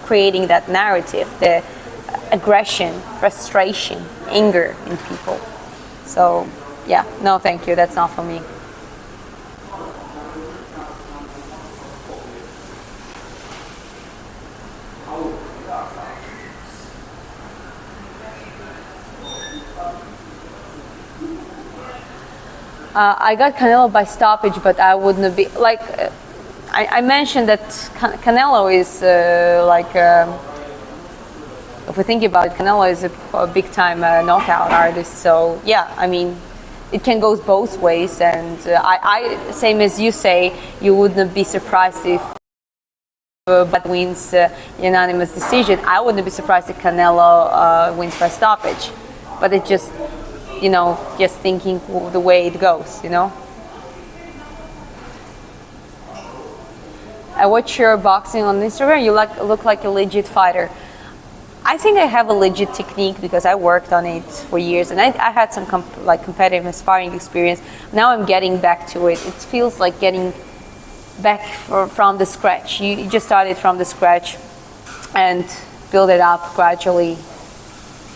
creating that narrative, the aggression, frustration, anger in people. So yeah, no thank you, that's not for me. I got Canelo by stoppage, but I wouldn't be like. I mentioned that Canelo is if we think about it, Canelo is a big-time knockout artist. So yeah, I mean, it can go both ways. And I same as you say, you wouldn't be surprised if but wins unanimous decision. I wouldn't be surprised if Canelo wins by stoppage. But it just, just thinking the way it goes, I watch your boxing on Instagram. You look like a legit fighter. I think I have a legit technique because I worked on it for years, and I had some competitive and sparring experience. Now I'm getting back to it. It feels like getting back from the scratch. You just started from the scratch and build it up gradually,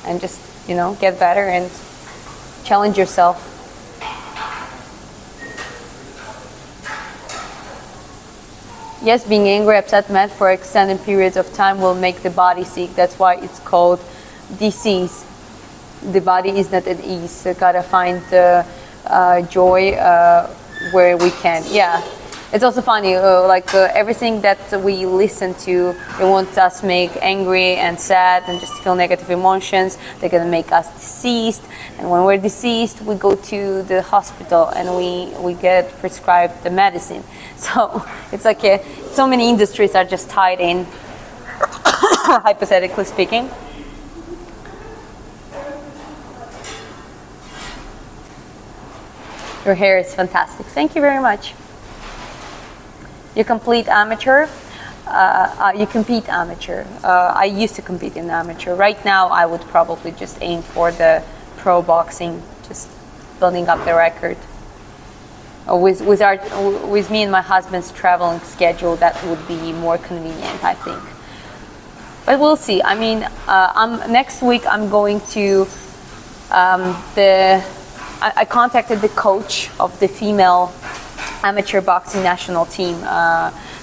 and just get better and challenge yourself. Yes, being angry, upset, mad for extended periods of time will make the body sick. That's why it's called disease. The body is not at ease. So gotta find joy where we can. Yeah. It's also funny, everything that we listen to, they want us make angry and sad and just feel negative emotions. They're gonna make us deceased, and when we're deceased, we go to the hospital and we get prescribed the medicine. So it's like so many industries are just tied in, hypothetically speaking. Your hair is fantastic. Thank you very much. You compete amateur. You compete amateur. I used to compete in amateur. Right now, I would probably just aim for the pro boxing, just building up the record. With me and my husband's traveling schedule, that would be more convenient, I think. But we'll see. I mean, next week I'm going to I contacted the coach of the female amateur boxing national team.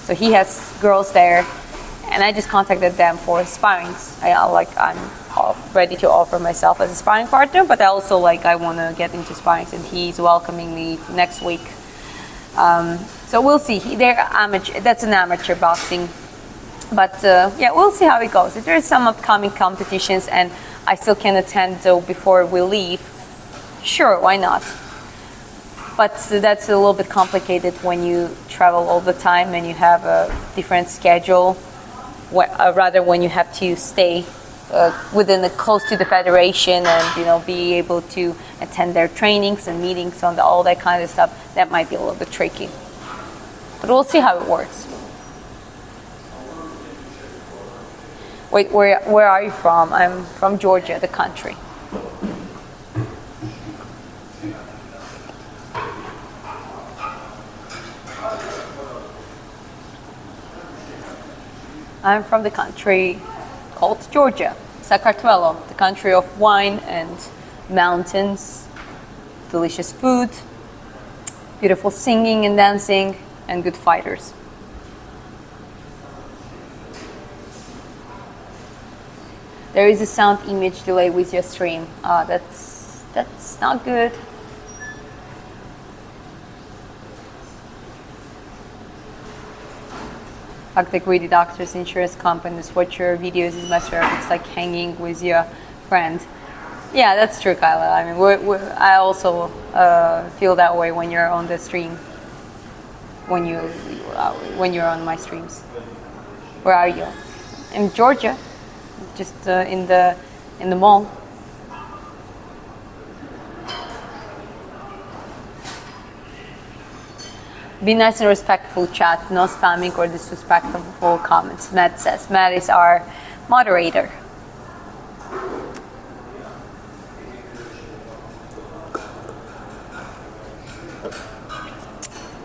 So he has girls there, and I just contacted them for sparrings. I'm ready to offer myself as a sparring partner, but I also I want to get into sparrings, and he's welcoming me next week. So we'll see. They're amateur. That's an amateur boxing, but yeah, we'll see how it goes. If there's some upcoming competitions and I still can attend before we leave, sure, why not? But that's a little bit complicated when you travel all the time and you have a different schedule, rather when you have to stay close to the federation and be able to attend their trainings and meetings and all that kind of stuff. That might be a little bit tricky, but we'll see how it works. Wait, where are you from? I'm from Georgia, the country. I'm from the country called Georgia, Sakartvelo, the country of wine and mountains, delicious food, beautiful singing and dancing, and good fighters. There is a sound image delay with your stream. That's not good. Fuck the greedy doctors, insurance companies, watch your videos is much better. It's like hanging with your friend. Yeah, that's true, Kyla. I mean, I also feel that way when you're on the stream. When you're on my streams. Where are you? In Georgia, just in the mall. Be nice and respectful, chat. No spamming or disrespectful comments. Matt says. Matt is our moderator.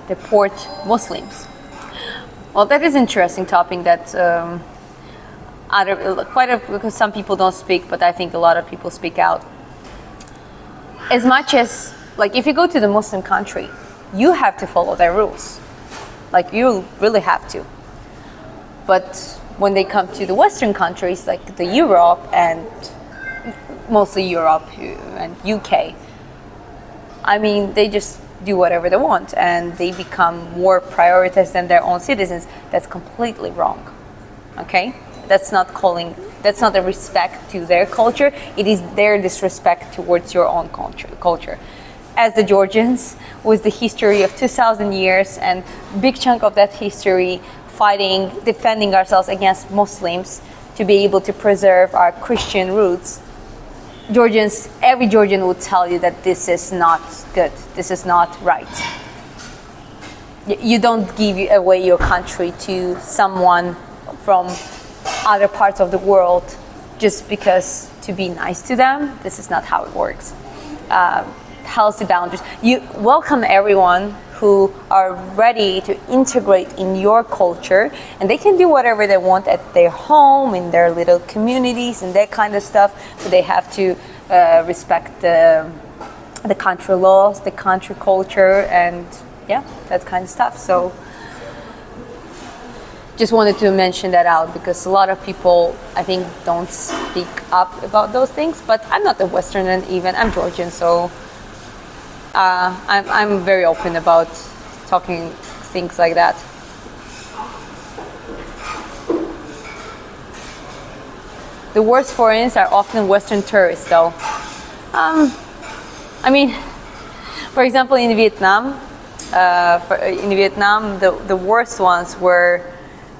Deport Muslims. Well, that is an interesting topic that because some people don't speak, but I think a lot of people speak out. As much as, like, if you go to the Muslim country, you have to follow their rules. Like, you really have to. But when they come to the Western countries, like the Europe and mostly Europe and UK, I mean, they just do whatever they want and they become more prioritized than their own citizens. That's completely wrong. Okay? That's not a respect to their culture. It is their disrespect towards your own culture. As the Georgians, with the history of 2,000 years and big chunk of that history fighting, defending ourselves against Muslims to be able to preserve our Christian roots, every Georgian would tell you that this is not good. This is not right. You don't give away your country to someone from other parts of the world just because to be nice to them. This is not how it works. Healthy boundaries. You welcome everyone who are ready to integrate in your culture, and they can do whatever they want at their home, in their little communities and that kind of stuff, but they have to respect the country laws, the country culture, and yeah, that kind of stuff. So just wanted to mention that out because a lot of people, I think, don't speak up about those things, but I'm not a Westerner even, I'm Georgian, so I'm very open about talking things like that. The worst foreigners are often Western tourists, though. I mean, for example, in Vietnam, the worst ones were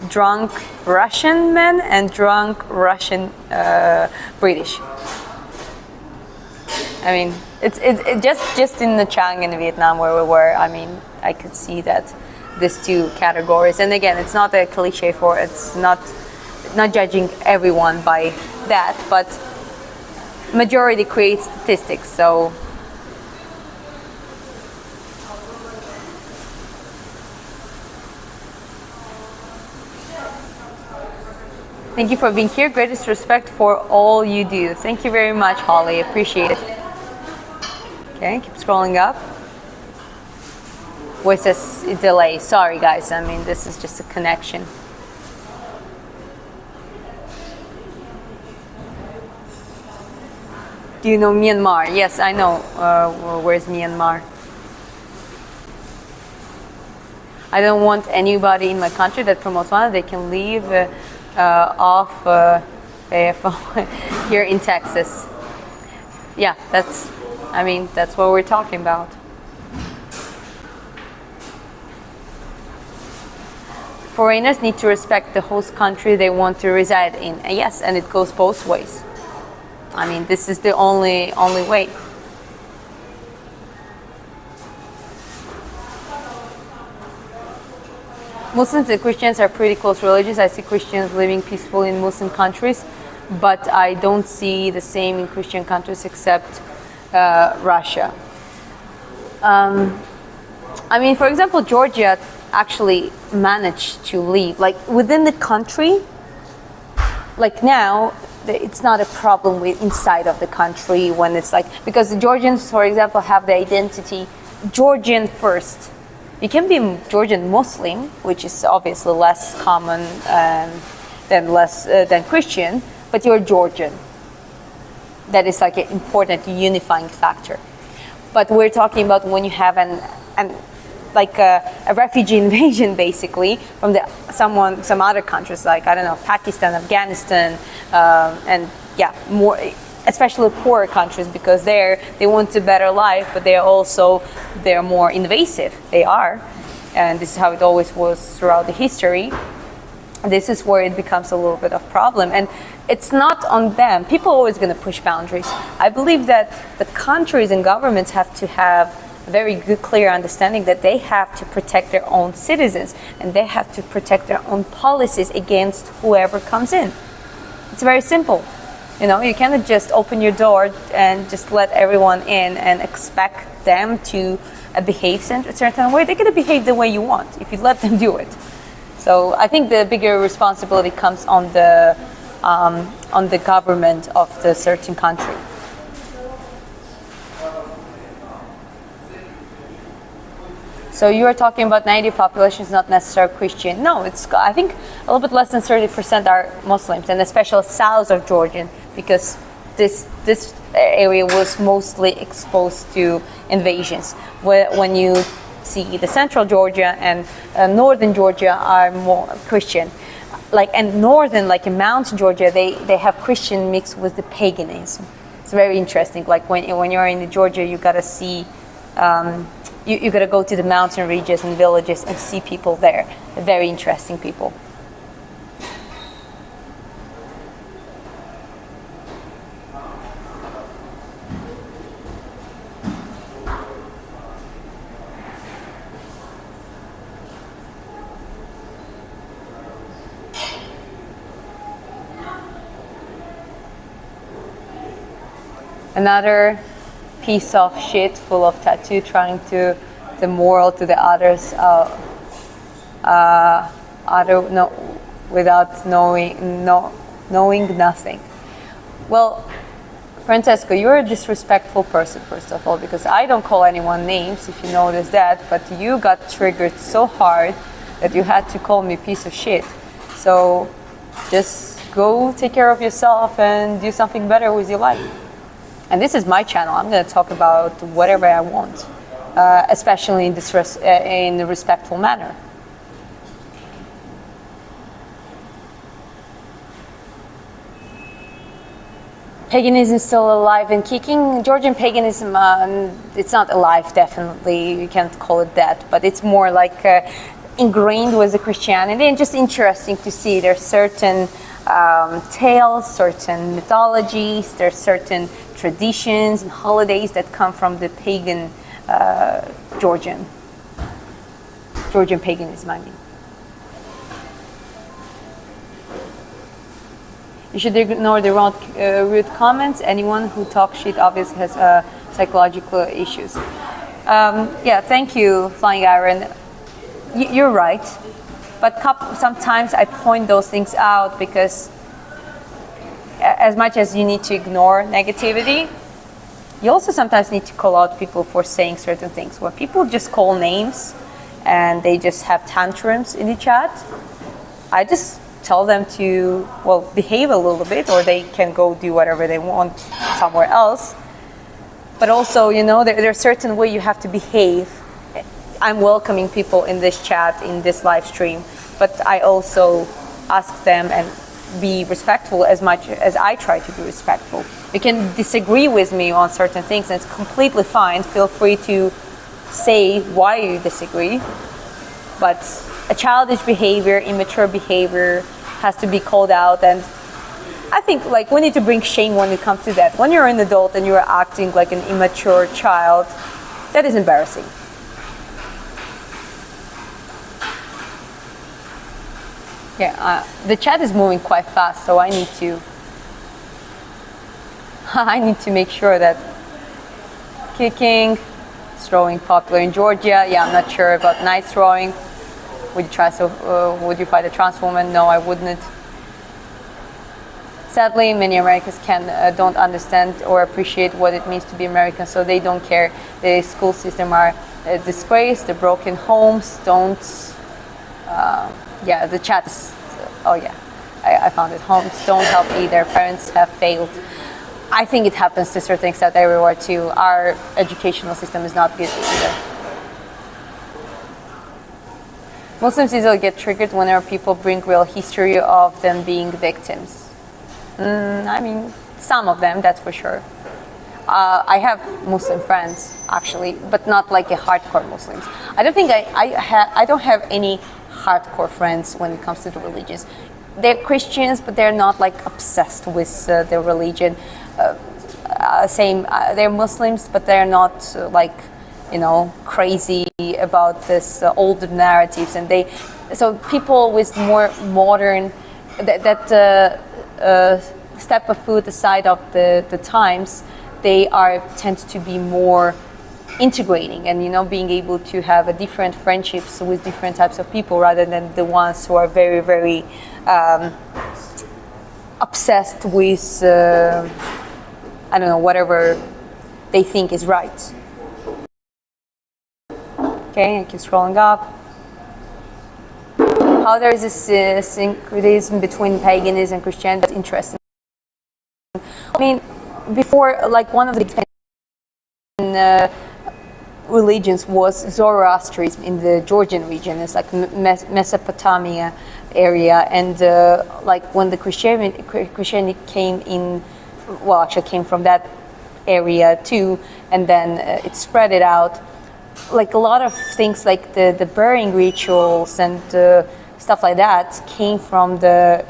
drunk Russian men and drunk Russian British. I mean, it's just in the Chang in Vietnam where we were. I mean, I could see that these two categories. And again, it's not a cliche it's not judging everyone by that, but majority creates statistics. So thank you for being here. Greatest respect for all you do. Thank you very much, Holly. Appreciate it. Okay, keep scrolling up. Voice says delay. Sorry, guys. I mean, this is just a connection. Do you know Myanmar? Yes, I know. Where's Myanmar? I don't want anybody in my country that promotes one. They can leave off here in Texas. Yeah, that's what we're talking about. Foreigners need to respect the host country they want to reside in. Yes, and it goes both ways. I mean, this is the only way. Muslims and Christians are pretty close religions. I see Christians living peacefully in Muslim countries, but I don't see the same in Christian countries except Russia. I mean, for example, Georgia actually managed to leave, like within the country, like now, it's not a problem with inside of the country when it's like, because the Georgians, for example, have the identity Georgian first. You can be Georgian Muslim, which is obviously less common than Christian, but you're Georgian. That is like an important unifying factor. But we're talking about when you have a refugee invasion, basically, from some other countries, like, I don't know, Pakistan, Afghanistan, and yeah, more, especially poorer countries, because they want a better life, but they're more invasive. They are, and this is how it always was throughout the history. This is where it becomes a little bit of problem, and it's not on them. People are always going to push boundaries. I believe that the countries and governments have to have very good, clear understanding that they have to protect their own citizens and they have to protect their own policies against whoever comes in. It's very simple. You cannot just open your door and just let everyone in and expect them to behave a certain way. They're going to behave the way you want if you let them do it. So I think the bigger responsibility comes on the government of the certain country. So you are talking about native population is not necessarily Christian. No, I think a little bit less than 30% are Muslims, and especially south of Georgia, because this area was mostly exposed to invasions. When you see the central Georgia and northern Georgia are more Christian, and northern, like in Mount Georgia, they have Christian mixed with the paganism. It's very interesting. Like when you're in Georgia, you gotta see. You got to go to the mountain regions and villages and see people there. Very interesting people. Another piece of shit full of tattoo trying to the moral to the others without knowing nothing. Well, Francesco, you're a disrespectful person, first of all, because I don't call anyone names, if you notice that, but you got triggered so hard that you had to call me a piece of shit. So just go take care of yourself and do something better with your life. And this is my channel. I'm going to talk about whatever I want, especially in a respectful manner. Paganism is still alive and kicking. Georgian paganism, it's not alive, definitely. You can't call it that, but it's more like ingrained with the Christianity, and just interesting to see. There's certain tales, certain mythologies, there's certain traditions and holidays that come from the pagan Georgian paganism, I mean. You should ignore the rude comments. Anyone who talks shit obviously has psychological issues. Yeah, thank you, Flying Iron. You're right. But sometimes I point those things out because as much as you need to ignore negativity, you also sometimes need to call out people for saying certain things. When people just call names and they just have tantrums in the chat, I just tell them to, behave a little bit, or they can go do whatever they want somewhere else. But also, there's a certain way you have to behave. I'm welcoming people in this chat, in this live stream, but I also ask them and be respectful as much as I try to be respectful. You can disagree with me on certain things, and it's completely fine. Feel free to say why you disagree. But a childish behavior, immature behavior has to be called out, and I think we need to bring shame when it comes to that. When you're an adult and you're acting like an immature child, that is embarrassing. Yeah, the chat is moving quite fast, so I need to make sure that kicking, throwing popular in Georgia. Yeah, I'm not sure about night throwing. Would you fight a trans woman? No, I wouldn't. Sadly, many Americans don't understand or appreciate what it means to be American, so they don't care. The school system are a disgrace. The broken homes don't. Yeah, the chat is. Oh yeah, I found it. Homes don't help either. Parents have failed. I think it happens to a certain extent everywhere too. Our educational system is not good either. Muslims easily get triggered whenever people bring real history of them being victims. I mean, some of them, that's for sure. I have Muslim friends, actually, but not like a hardcore Muslims. I don't think I don't have any hardcore friends when it comes to the religions. They're Christians, but they're not obsessed with their religion. They're Muslims, but they're not crazy about this older narratives, and so people with more modern step a foot aside of the times, they tend to be more integrating and being able to have a different friendships with different types of people rather than the ones who are very, very obsessed with I don't know, whatever they think is right. Okay, I keep scrolling up. How there is this syncretism between paganism and Christianity. That's interesting. I mean, before, like, one of the religions was Zoroastrianism in the Georgian region. It's like Mesopotamia area, and like when the Christianity came in, well, actually came from that area too, and then it spread it out. Like a lot of things, like the burying rituals and stuff like that, came from the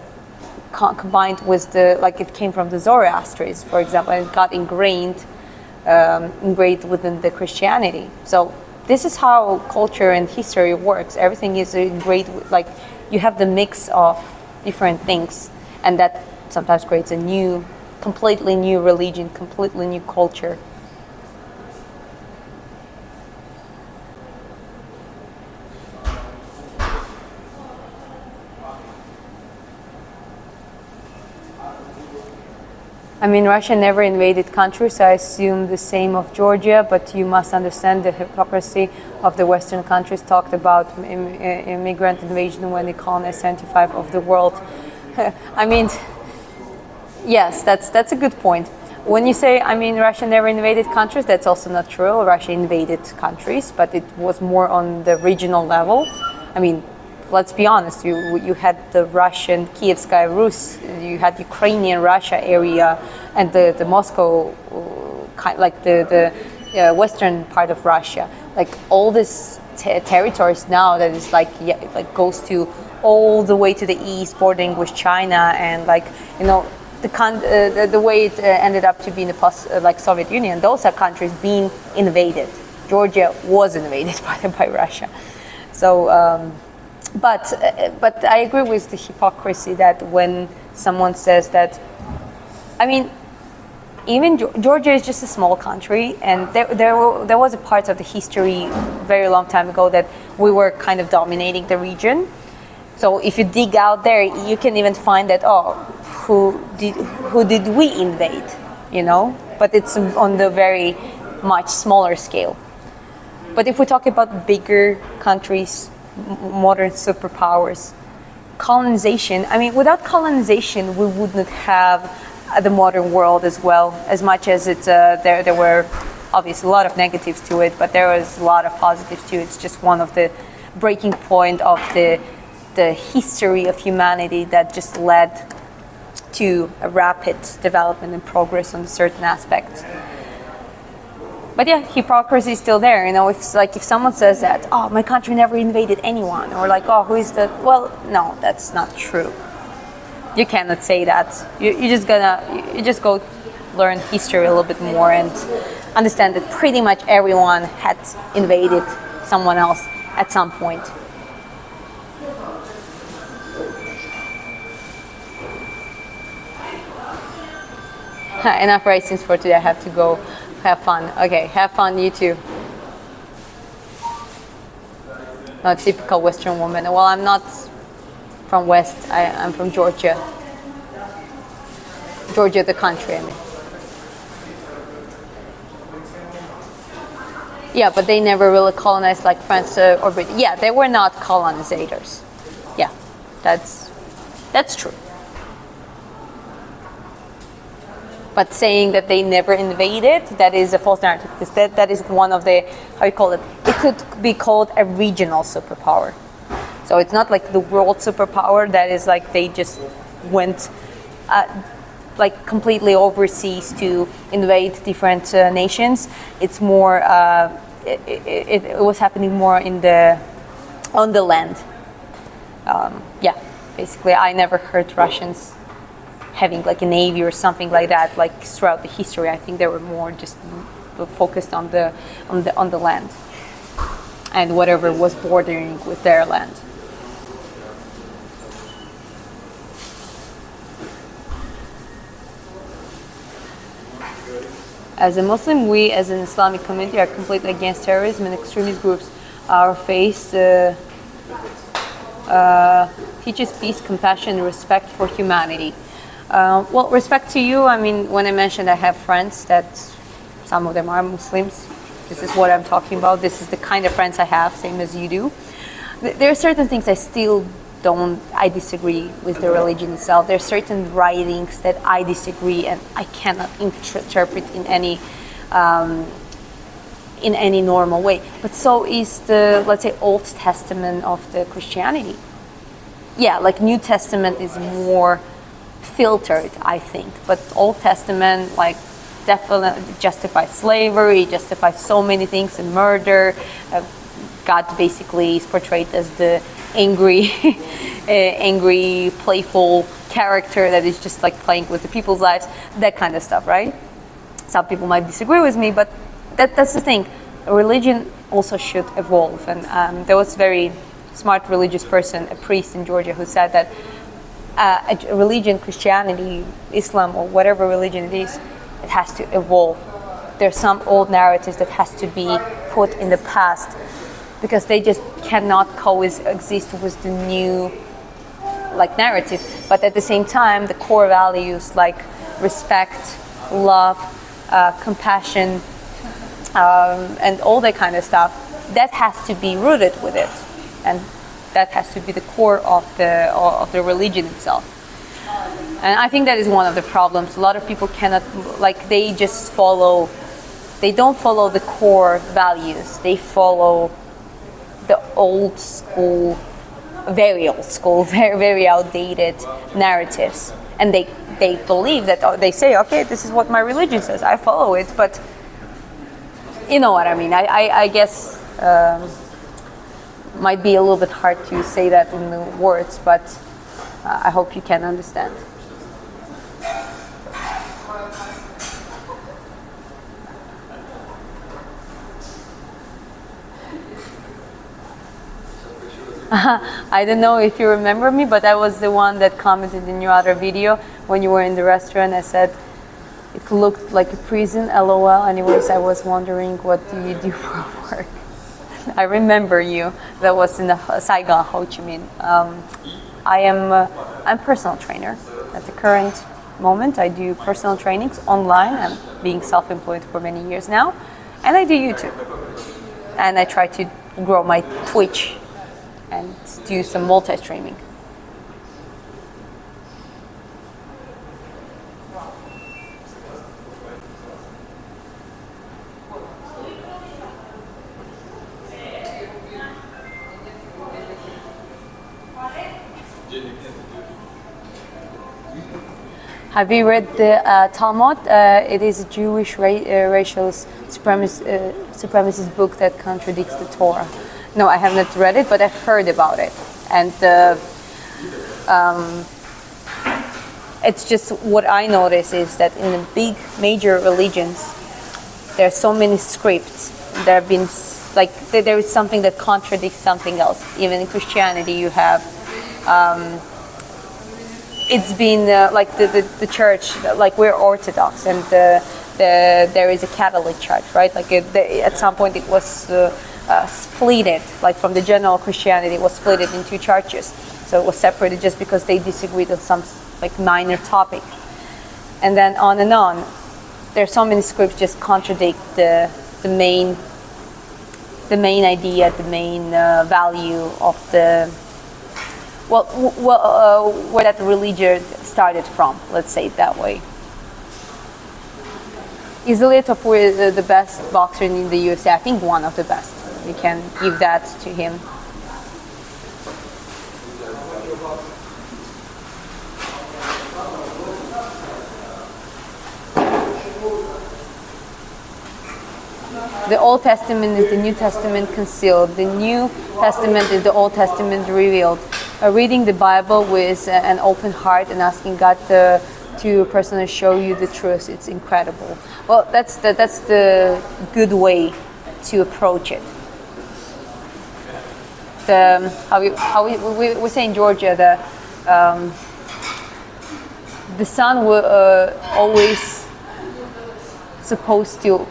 combined with it came from the Zoroastrians, for example, and it got ingrained within the Christianity. So this is how culture and history works. Everything is ingrained, like you have the mix of different things, and that sometimes creates a completely new religion, completely new culture. I mean, Russia never invaded countries, so I assume the same of Georgia, but you must understand the hypocrisy of the Western countries talked about immigrant invasion when they colonized 75% of the world. I mean, yes, that's a good point. When you say, I mean, Russia never invaded countries, that's also not true. Russia invaded countries, but it was more on the regional level. I mean, let's be honest, you had the Russian Kievskaya Rus, you had Ukrainian Russia area, and the Moscow, like the western part of Russia. Like all these territories now that is like goes to all the way to the east, bordering with China, and the way it ended up to be in the Soviet Union. Those are countries being invaded. Georgia was invaded by Russia, so. But I agree with the hypocrisy that when someone says that, I mean, even Georgia is just a small country, and there was a part of the history very long time ago that we were kind of dominating the region. So if you dig out there, you can even find that, who did we invade, But it's on the very much smaller scale. But if we talk about bigger countries, modern superpowers, colonization, I mean, without colonization, we wouldn't have the modern world as well, as much as there were obviously a lot of negatives to it, but there was a lot of positives too. It's just one of the breaking point of the history of humanity that just led to a rapid development and progress on certain aspects. But yeah, hypocrisy is still there. If someone says that, my country never invaded anyone, or like, who is that? Well, no, that's not true. You cannot say that. You just go learn history a little bit more and understand that pretty much everyone had invaded someone else at some point. Enough racings for today. I have to go. Have fun. Okay, have fun, you too. Not typical Western woman. Well, I'm not from West. I'm from Georgia. Georgia, the country, I mean. Yeah, but they never really colonized like France or Britain. Yeah, they were not colonizers. Yeah, that's true. But saying that they never invaded, that is a false narrative, because that is one of the, how you call it, it could be called a regional superpower. So it's not like the world superpower that is like they just went like completely overseas to invade different nations. It's more, it was happening more on the land. Yeah, basically I never heard Russians having like a navy or something like that, like throughout the history. I think they were more just focused on the land and whatever was bordering with their land. As a Muslim, we as an Islamic community are completely against terrorism and extremist groups. Our faith teaches peace, compassion, and respect for humanity. Well, respect to you, I mean, when I mentioned I have friends that some of them are Muslims, this is what I'm talking about. This is the kind of friends I have, same as you do. There are certain things I disagree with the religion itself. There are certain writings that I disagree and I cannot interpret in any normal way. But so is the, let's say, Old Testament of the Christianity. Yeah, like New Testament is more filtered, I think. But Old Testament, like, definitely justifies slavery, justifies so many things, and murder. God basically is portrayed as the angry, playful character that is just like playing with the people's lives, that kind of stuff, right? Some people might disagree with me, but that's the thing. Religion also should evolve, and there was a very smart religious person, a priest in Georgia, who said that a religion, Christianity, Islam, or whatever religion it is, it has to evolve. There's some old narratives that has to be put in the past because they just cannot coexist with the new narrative. But at the same time, the core values like respect, love, compassion, and all that kind of stuff, that has to be rooted with it, and that has to be the core of the religion itself. And I think that is one of the problems. A lot of people cannot, they don't follow the core values. They follow the old school, very very outdated narratives. And they believe that, they say, okay, this is what my religion says, I follow it, but you know what I mean. I guess might be a little bit hard to say that in the words, but I hope you can understand. I don't know if you remember me, but I was the one that commented in your other video when you were in the restaurant. I said it looked like a prison, LOL. Anyways, I was wondering, what do you do for work? I remember you. That was in the Saigon, Ho Chi Minh. I'm personal trainer at the current moment. I do personal trainings online. I'm being self-employed for many years now, and I do YouTube, and I try to grow my Twitch and do some multi-streaming. Have you read the Talmud? It is a Jewish racial supremacist book that contradicts the Torah. No, I have not read it, but I've heard about it. And it's just what I notice is that in the big major religions, there are so many scripts. There have been, there is something that contradicts something else. Even in Christianity, you have, it's been the church, we're Orthodox, and there is a Catholic church, right? At some point it was splitted, from the general Christianity, it was split in two churches. So it was separated just because they disagreed on some minor topic. And then on and on. There are so many scripts just contradict the main idea, the main value of where that religion started from, let's say it that way. Easily Topur is the best boxer in the USA. I think one of the best. We can give that to him. The Old Testament is the New Testament concealed. The New Testament is the Old Testament revealed. Reading the Bible with an open heart and asking God to to personally show you the truth. It's incredible. Well, that's the good way to approach it. We say in Georgia, the son will always supposed to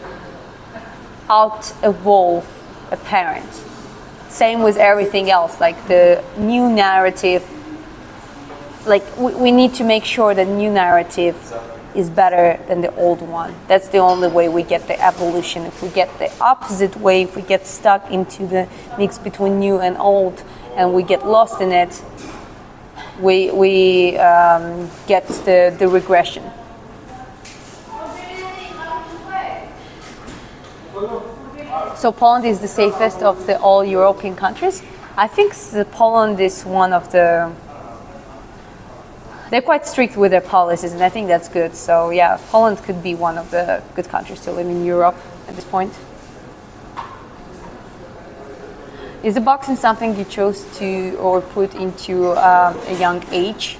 out-evolve a parent. Same with everything else, like the new narrative. Like we need to make sure the new narrative is better than the old one. That's the only way we get the evolution. If we get the opposite way, if we get stuck into the mix between new and old, and we get lost in it, we get the regression. So Poland is the safest of the all European countries. I think Poland is one of the. They're quite strict with their policies, and I think that's good. So yeah, Poland could be one of the good countries to live in Europe at this point. Is the boxing something you chose to or put into a young age?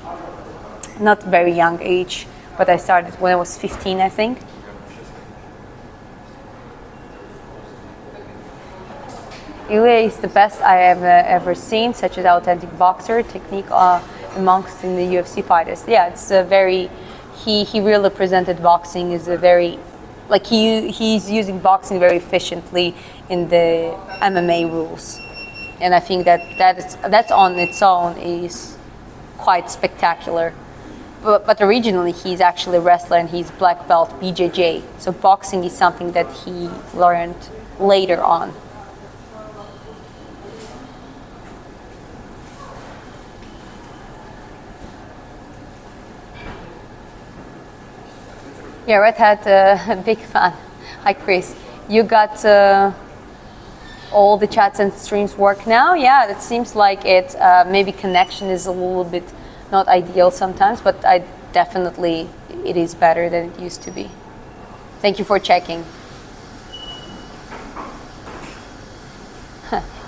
Not very young age, but I started when I was 15, I think. Ilya is the best I have ever seen, such as authentic boxer, technique amongst in the UFC fighters. Yeah, it's a very, he really presented boxing as a very, like he's using boxing very efficiently in the MMA rules. And I think that's on its own is quite spectacular. But originally he's actually a wrestler and he's black belt BJJ. So boxing is something that he learned later on. Yeah, Red Hat, a big fan. Hi, Chris. You got all the chats and streams work now? Yeah, it seems like it. Maybe connection is a little bit not ideal sometimes, but it is better than it used to be. Thank you for checking.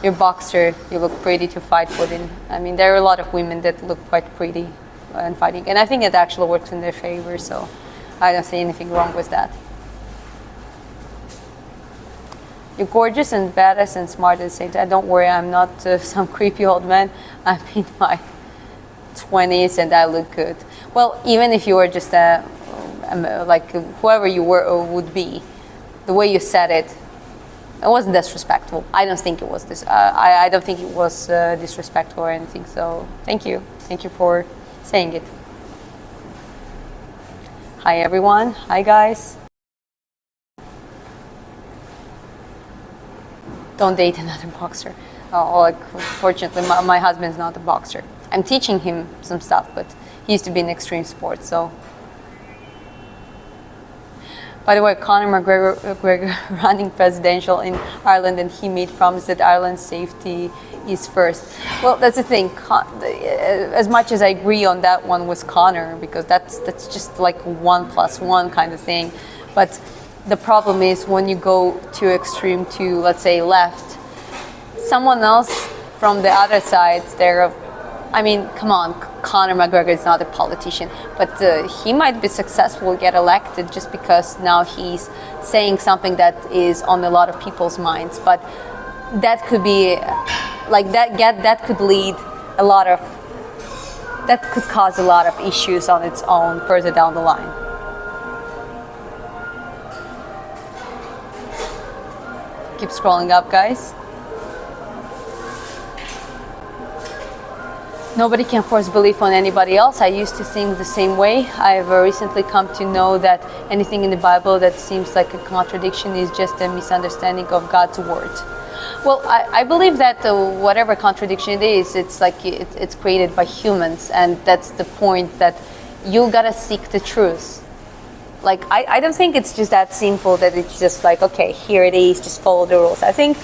You're a boxer. You look pretty to fight within. I mean, there are a lot of women that look quite pretty and fighting, and I think it actually works in their favor. So I don't see anything wrong with that. You're gorgeous and badass and smart at the same time. Don't worry, I'm not some creepy old man. I'm in my 20s and I look good. Well, even if you were just like whoever you were or would be, the way you said it wasn't disrespectful. I don't think it was this. I don't think it was disrespectful or anything. So thank you. Thank you for saying it. Hi everyone. Hi guys. Don't date another boxer. Fortunately, my husband's not a boxer. I'm teaching him some stuff, but he used to be in extreme sports, so. By the way, Conor McGregor running presidential in Ireland, and he made promise that Ireland's safety is first. Well, that's the thing. As much as I agree on that one with Conor, because that's just like 1+1 kind of thing, but the problem is when you go too extreme to, let's say, left, someone else from the other side, I mean, come on, Conor McGregor is not a politician, but he might be successful, get elected just because now he's saying something that is on a lot of people's minds. But that could be, like that could lead that could cause a lot of issues on its own further down the line. Keep scrolling up, guys. Nobody can force belief on anybody else. I used to think the same way. I've recently come to know that anything in the Bible that seems like a contradiction is just a misunderstanding of God's word. Well, I believe that whatever contradiction it is, it's like it's created by humans, and that's the point, that you gotta seek the truth. Like, I don't think it's just that simple that it's just like, okay, here it is, just follow the rules. I think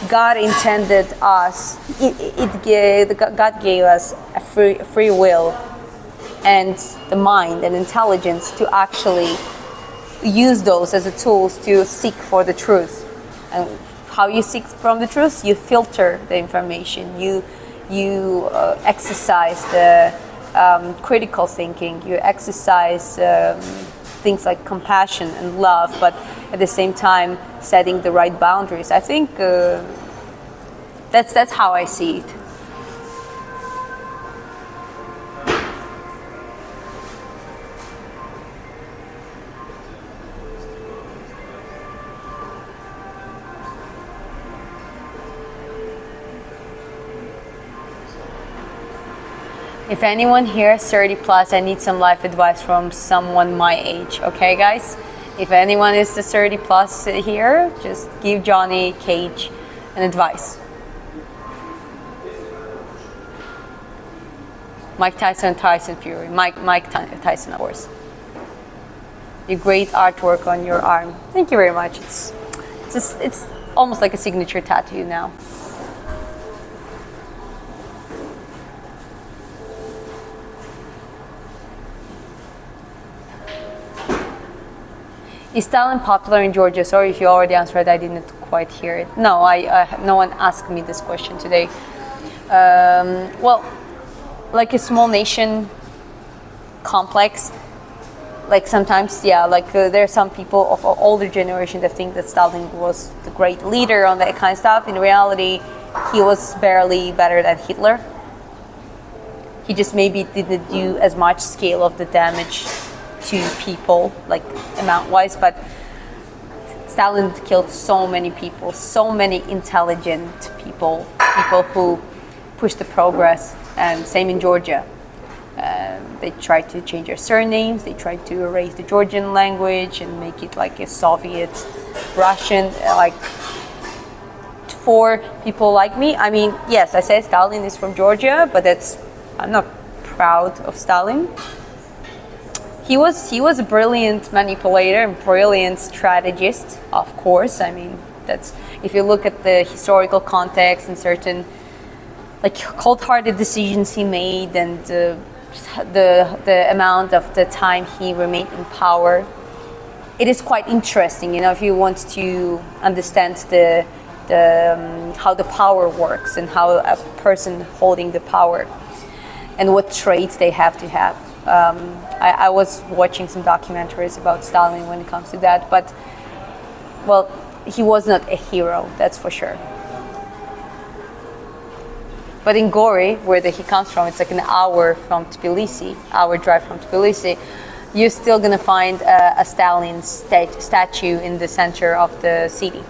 God intended us, God gave us a free will and the mind and intelligence to actually use those as a tools to seek for the truth. And how you seek from the truth? You filter the information. You exercise critical thinking, you exercise things like compassion and love, but at the same time setting the right boundaries. I think that's how I see it. If anyone here is 30 plus, I need some life advice from someone my age. Okay, guys? If anyone is the 30 plus here, just give Johnny Cage an advice. Mike Tyson, Tyson Fury. Mike Tyson, of course. Your great artwork on your arm. Thank you very much. It's almost like a signature tattoo now. Is Stalin popular in Georgia? Sorry if you already answered, I didn't quite hear it. No, no one asked me this question today. Well, like a small nation complex, like sometimes, yeah, like there are some people of an older generation that think that Stalin was the great leader on that kind of stuff. In reality, he was barely better than Hitler. He just maybe didn't do as much scale of the damage to people, like amount-wise, but Stalin killed so many people, so many intelligent people who pushed the progress, and same in Georgia. They tried to change their surnames, they tried to erase the Georgian language and make it like a Soviet Russian, like for people like me. I mean, yes, I say Stalin is from Georgia, but I'm not proud of Stalin. He was a brilliant manipulator and brilliant strategist, of course. I mean, that's if you look at the historical context and certain like cold-hearted decisions he made and the amount of the time he remained in power, it is quite interesting. You know, if you want to understand how the power works and how a person holding the power and what traits they have to have. I was watching some documentaries about Stalin when it comes to that, but, well, he was not a hero, that's for sure. But in Gori, where he comes from, it's like an hour from Tbilisi, hour drive from Tbilisi, you're still gonna find a Stalin statue in the center of the city.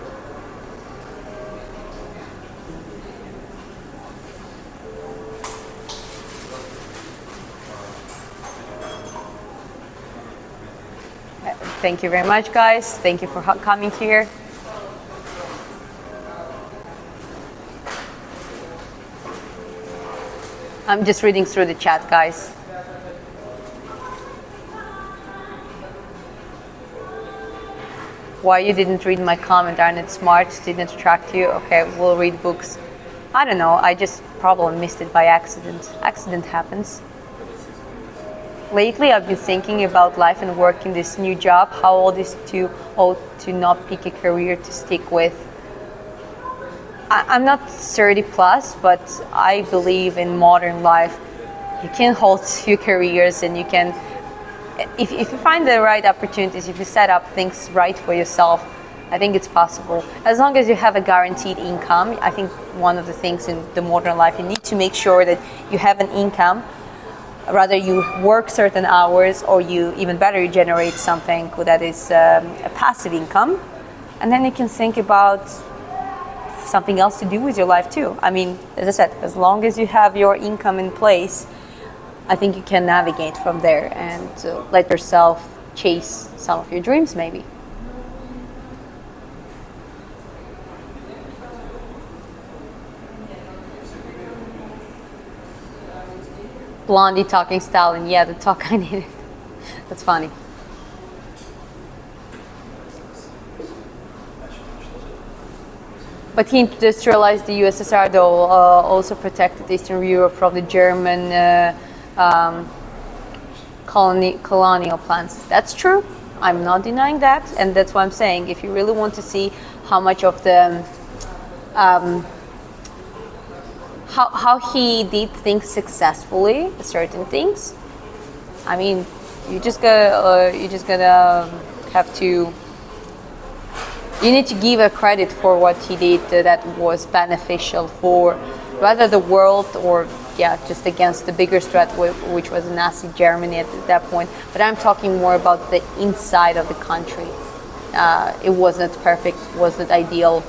Thank you very much, guys. Thank you for coming here. I'm just reading through the chat, guys. Why you didn't read my comment? Aren't it smart? Didn't attract you? Okay, we'll read books. I don't know. I just probably missed it by accident. Accident happens. Lately, I've been thinking about life and work in this new job. How old is too old to not pick a career to stick with? I'm not 30 plus, but I believe in modern life. You can hold two careers and you can, if you find the right opportunities, if you set up things right for yourself, I think it's possible. As long as you have a guaranteed income, I think one of the things in the modern life, you need to make sure that you have an income. Rather you work certain hours, or you, even better, you generate something that is a passive income, and then you can think about something else to do with your life too. I mean, as I said, as long as you have your income in place, I think you can navigate from there and let yourself chase some of your dreams maybe. Blondie talking Stalin. Yeah, the talk I needed. That's funny. But he industrialized the USSR, though also protected Eastern Europe from the German colonial plans. That's true. I'm not denying that, and that's why I'm saying if you really want to see how much of the how he did things successfully, certain things. I mean, you just gotta have to. You need to give a credit for what he did that was beneficial for rather the world or just against the bigger threat, which was Nazi Germany at that point. But I'm talking more about the inside of the country. It wasn't perfect, wasn't ideal.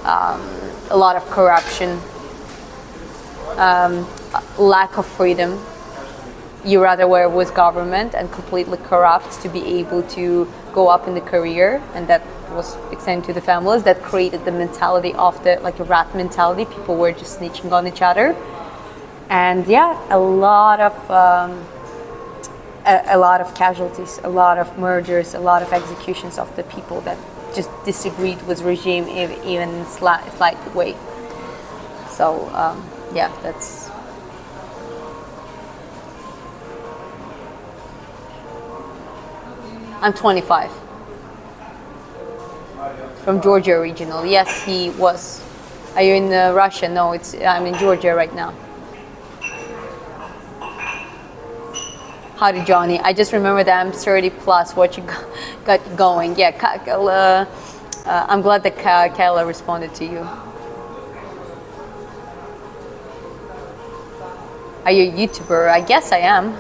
A lot of corruption, lack of freedom. You rather were with government and completely corrupt to be able to go up in the career, and that was extended to the families. That created the mentality of the like a rat mentality. People were just snitching on each other, and a lot of casualties, a lot of murders, a lot of executions of the people that just disagreed with regime even in slight way. So that's. I'm 25. From Georgia original. Yes, he was. Are you in Russia? No, I'm in Georgia right now. Howdy, Johnny. I just remember that I'm 30 plus. What you got going? Yeah, I'm glad that Kayla responded to you. Are you a YouTuber? I guess I am.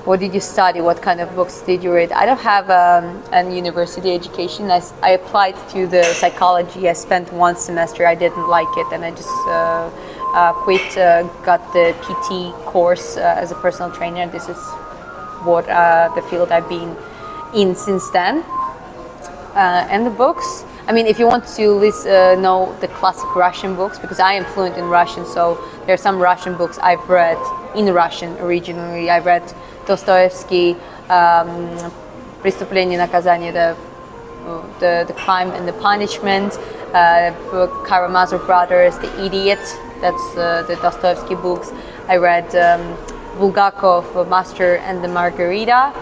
What did you study? What kind of books did you read? I don't have an university education. I applied to the psychology. I spent one semester. I didn't like it, and I just quit. Got the PT course as a personal trainer. This is what the field I've been in since then. And the books. I mean, if you want to know the classic Russian books, because I am fluent in Russian, so there are some Russian books I've read in Russian originally. I read Dostoevsky, "Преступление и наказание," the Crime and the Punishment, Karamazov Brothers, The Idiot. That's the Dostoevsky books. I read Bulgakov, Master and the Margarita.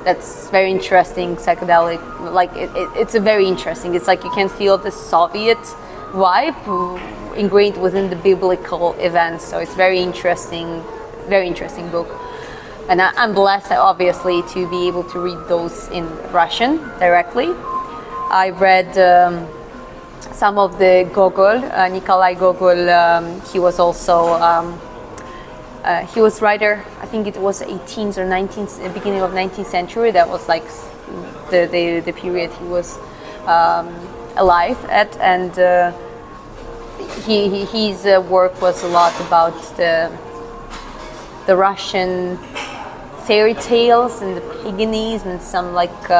That's very interesting, psychedelic. Like it's a very interesting. It's like you can feel the Soviet vibe ingrained within the biblical events. So it's very interesting book. And I'm blessed, obviously, to be able to read those in Russian directly. I read some of the Gogol, Nikolai Gogol. He was also he was writer. I think it was 18th or 19th, beginning of 19th century. That was like the period he was alive at, and his work was a lot about the Russian fairy tales and the paganism and some like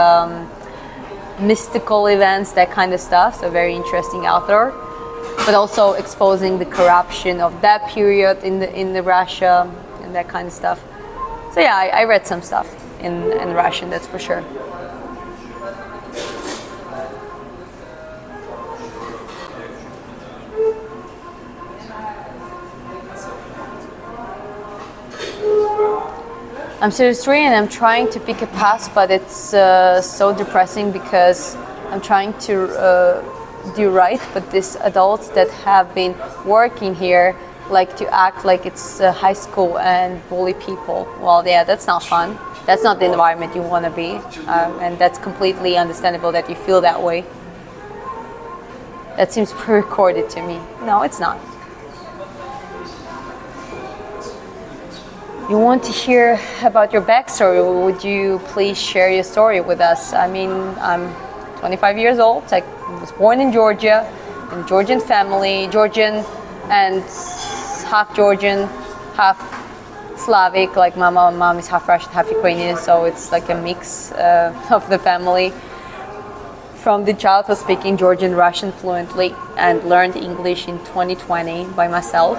mystical events, that kind of stuff. So very interesting author, but also exposing the corruption of that period in the Russia and that kind of stuff. So yeah, I read some stuff in Russian, that's for sure. I'm 33 and I'm trying to pick a path, but it's so depressing because I'm trying to do right, but these adults that have been working here like to act like it's high school and bully people. Well, yeah, that's not fun. That's not the environment you want to be, and that's completely understandable that you feel that way. That seems pre-recorded to me. No, it's not. You want to hear about your backstory? Would you please share your story with us? I mean, I'm 25 years old. I was born in Georgia, in a Georgian family, Georgian and half Georgian, half Slavic. Like my mom is half Russian, half Ukrainian, so it's like a mix of the family. From the childhood, speaking Georgian, Russian fluently, and learned English in 2020 by myself.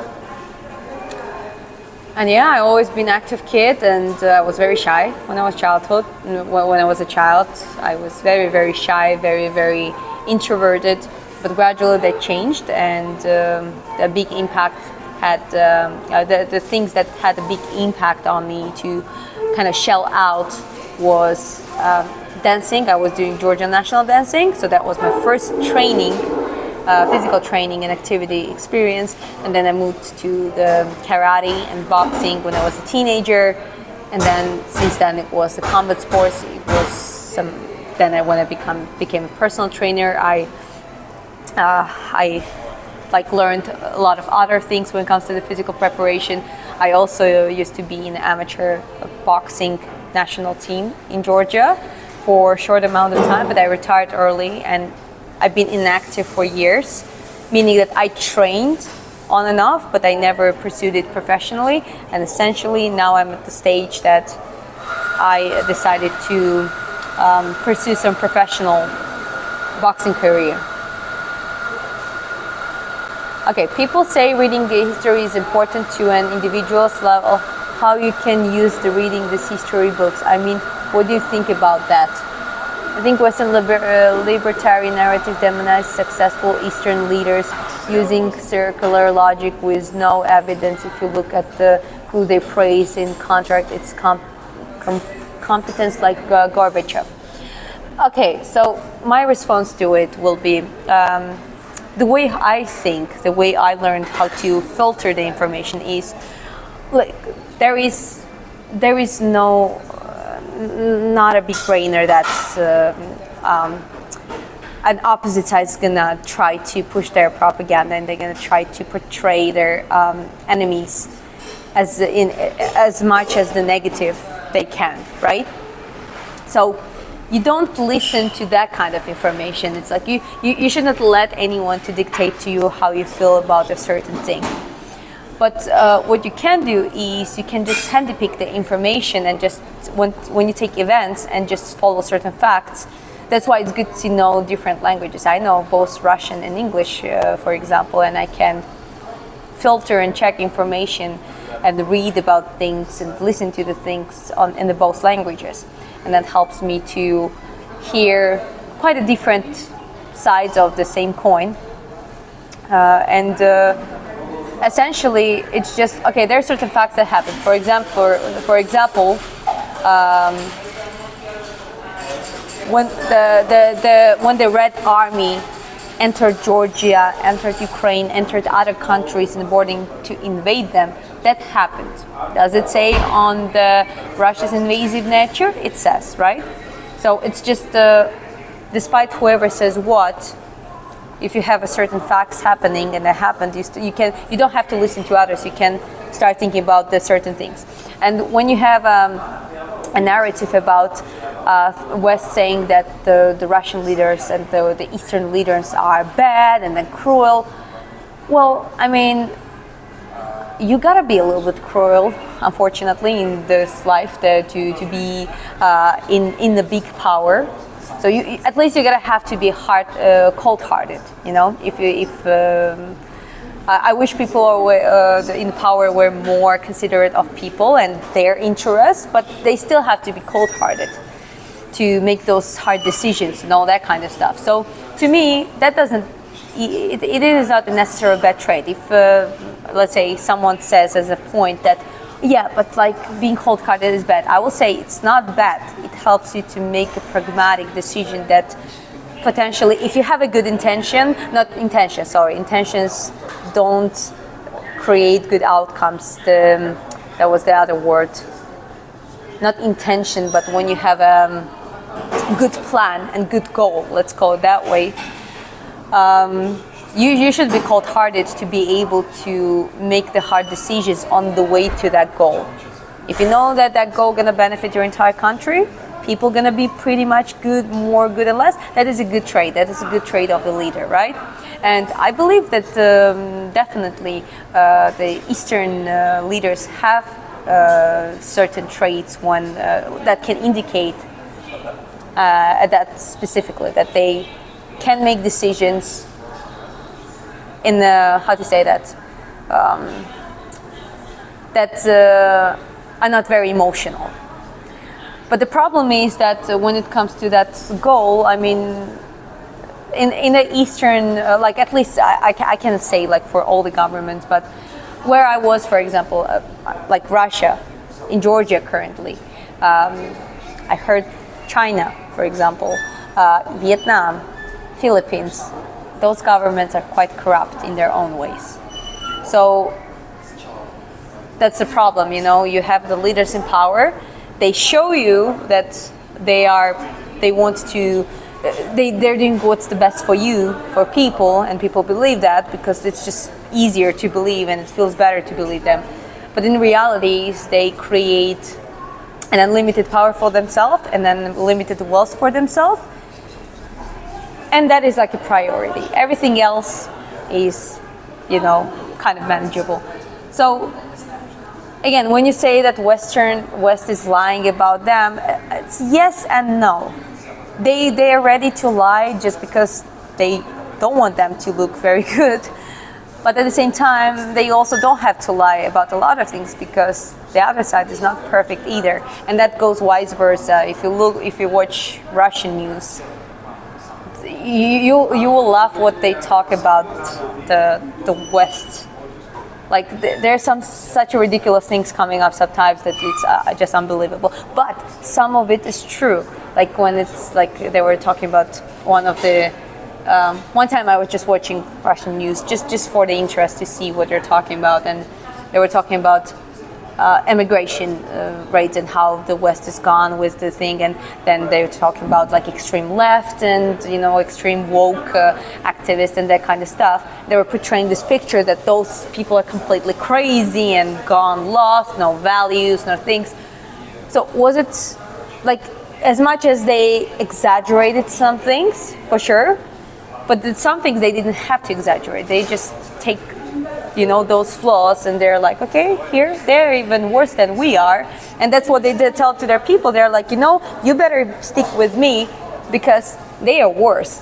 And yeah, I've always been an active kid, and I was very shy when I was childhood. When I was a child, I was very, very shy, very, very introverted. But gradually that changed, and the big impact had the things that had a big impact on me to kind of shell out was dancing. I was doing Georgia national dancing, so that was my first training, physical training and activity experience. And then I moved to the karate and boxing when I was a teenager. And then since then it was the combat sports. It was some. Then when I became a personal trainer, I like learned a lot of other things when it comes to the physical preparation. I also used to be in the amateur boxing national team in Georgia for a short amount of time, but I retired early and I've been inactive for years, meaning that I trained on and off, but I never pursued it professionally. And essentially now I'm at the stage that I decided to pursue some professional boxing career. Okay, people say reading the history is important to an individual's level. How you can use the reading these history books? I mean, what do you think about that? I think Western libertarian narratives demonize successful Eastern leaders using circular logic with no evidence. If you look at who they praise in contract, it's competence like Gorbachev. Okay, so my response to it will be the way I think, the way I learned how to filter the information is like there is no not a big brainer that's an opposite side is gonna try to push their propaganda and they're gonna try to portray their enemies as much as the negative they can, right? So you don't listen to that kind of information. It's like you should not let anyone to dictate to you how you feel about a certain thing. But what you can do is you can just handpick the information and just when you take events and just follow certain facts. That's why it's good to know different languages. I know both Russian and English, for example, and I can filter and check information and read about things and listen to the things in the both languages. And that helps me to hear quite a different sides of the same coin. Essentially, it's just okay. There are certain facts that happen. For example, when the Red Army entered Georgia, entered Ukraine, entered other countries and boarding to invade them, that happened. Does it say on the Russia's invasive nature? It says, right? So it's just despite whoever says what, if you have a certain facts happening and that happened, you don't have to listen to others. You can start thinking about the certain things. And when you have a narrative about West saying that the Russian leaders and the Eastern leaders are bad and then cruel, well, I mean, you gotta be a little bit cruel, unfortunately, in this life to be in the big power. So you at least you gotta have to be cold-hearted. You know, I wish people in power were more considerate of people and their interests, but they still have to be cold-hearted to make those hard decisions and all that kind of stuff. So to me, that doesn't. It is not necessarily a bad trait. If let's say someone says as a point that, yeah, but like being cold-hearted is bad, I will say it's not bad. It helps you to make a pragmatic decision that potentially, if you have a good intentions don't create good outcomes. That was the other word. Not intention, but when you have a good plan and good goal, let's call it that way, you should be cold-hearted to be able to make the hard decisions on the way to that goal. If you know that goal gonna benefit your entire country, people gonna be pretty much good, more good and less. That is a good trait. That is a good trait of the leader, right? And I believe that definitely the Eastern leaders have certain traits that can indicate that specifically that they can make decisions in how to say that are not very emotional. But the problem is that when it comes to that goal, I mean, in the Eastern, like at least I cannot say like for all the governments, but where I was, for example, like Russia, in Georgia currently, I heard China, for example, Vietnam, Philippines, those governments are quite corrupt in their own ways. So that's the problem, you have the leaders in power. They show you that they're doing what's the best for you, for people, and people believe that because it's just easier to believe and it feels better to believe them. But in reality, they create an unlimited power for themselves and then unlimited wealth for themselves. And that is like a priority. Everything else is, kind of manageable. So again, when you say that West is lying about them, it's yes and no. They are ready to lie just because they don't want them to look very good. But at the same time, they also don't have to lie about a lot of things because the other side is not perfect either. And that goes vice versa. If you watch Russian news, you will laugh what they talk about the West. Like there's such ridiculous things coming up sometimes that it's just unbelievable. But some of it is true. Like when it's like they were talking about one time I was just watching Russian news just for the interest to see what they're talking about, and they were talking about immigration rates and how the West has gone with the thing, and then they were talking about like extreme left and extreme woke activists and that kind of stuff. They were portraying this picture that those people are completely crazy and gone lost, no values, no things. So was it like, as much as they exaggerated some things, for sure, but some things they didn't have to exaggerate. They just take those flaws and they're like, okay, here, they're even worse than we are. And that's what they did tell to their people. They're like, you better stick with me because they are worse.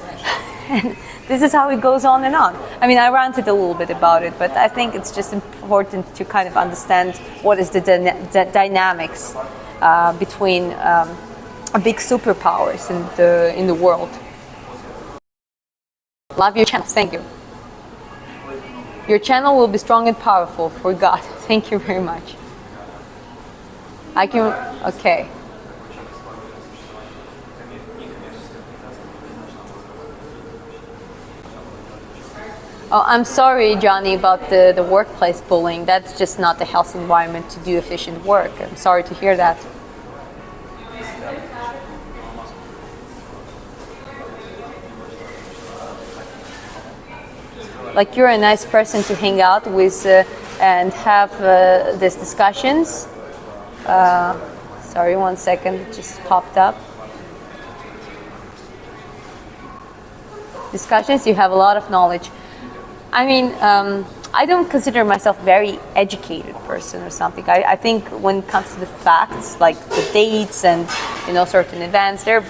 And this is how it goes on and on. I mean, I ranted a little bit about it, but I think it's just important to kind of understand what is the dynamics between big superpowers in the world. Love your channel. Thank you. Your channel will be strong and powerful for God. Thank you very much. Okay. Oh, I'm sorry, Johnny, about the workplace bullying. That's just not the healthy environment to do efficient work. I'm sorry to hear that. Like, you're a nice person to hang out with and have these discussions. Sorry, 1 second, it just popped up. Discussions, you have a lot of knowledge. I mean, I don't consider myself a very educated person or something. I think when it comes to the facts, like the dates and certain events, they're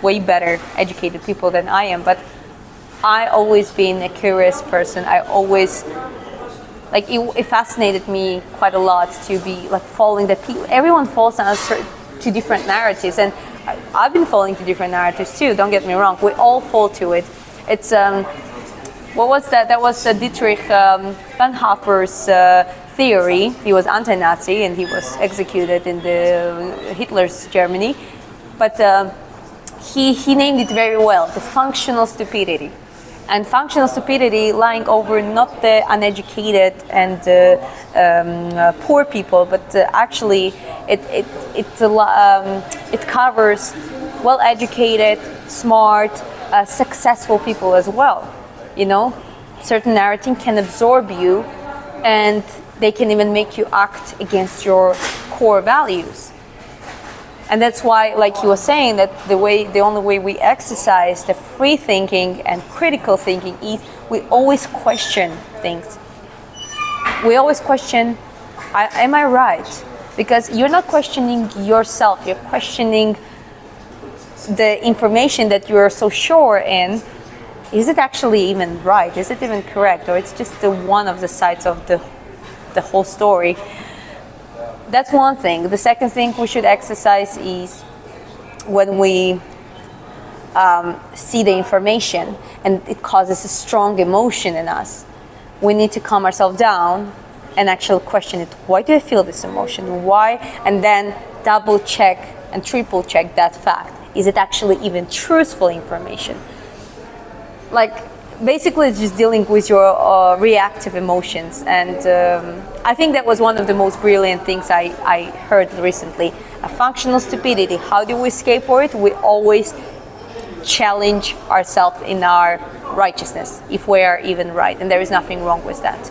way better educated people than I am. But I always been a curious person. I always, like, it fascinated me quite a lot to be like following that people. Everyone falls to different narratives, and I've been falling to different narratives too. Don't get me wrong. We all fall to it. It's what was that? That was Dietrich Bonhoeffer's theory. He was anti-Nazi and he was executed in the Hitler's Germany, but he named it very well: the functional stupidity. And functional stupidity lying over not the uneducated and poor people, but actually it covers well-educated, smart, successful people as well. Certain narrative can absorb you, and they can even make you act against your core values. And that's why, like he was saying, that the only way we exercise the free thinking and critical thinking is we always question things. We always question, am I right? Because you're not questioning yourself, you're questioning the information that you're so sure in. Is it actually even right? Is it even correct? Or it's just one of the sides of the whole story? That's one thing. The second thing we should exercise is when we see the information and it causes a strong emotion in us, we need to calm ourselves down and actually question it. Why do I feel this emotion? Why? And then double check and triple check that fact. Is it actually even truthful information? Like, basically it's just dealing with your reactive emotions. And I think that was one of the most brilliant things I heard recently. A functional stupidity. How do we escape for it? We always challenge ourselves in our righteousness, if we are even right, and there is nothing wrong with that.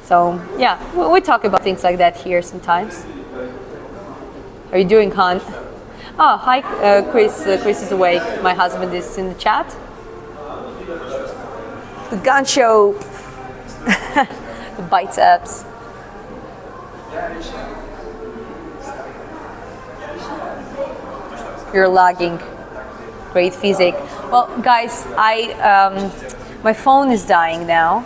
So yeah, we talk about things like that here sometimes. Are you doing, Han? Oh, hi, Chris. Chris is awake. My husband is in the chat. The gun show. The biceps. You're lagging. Great physics. Well, guys, my phone is dying now,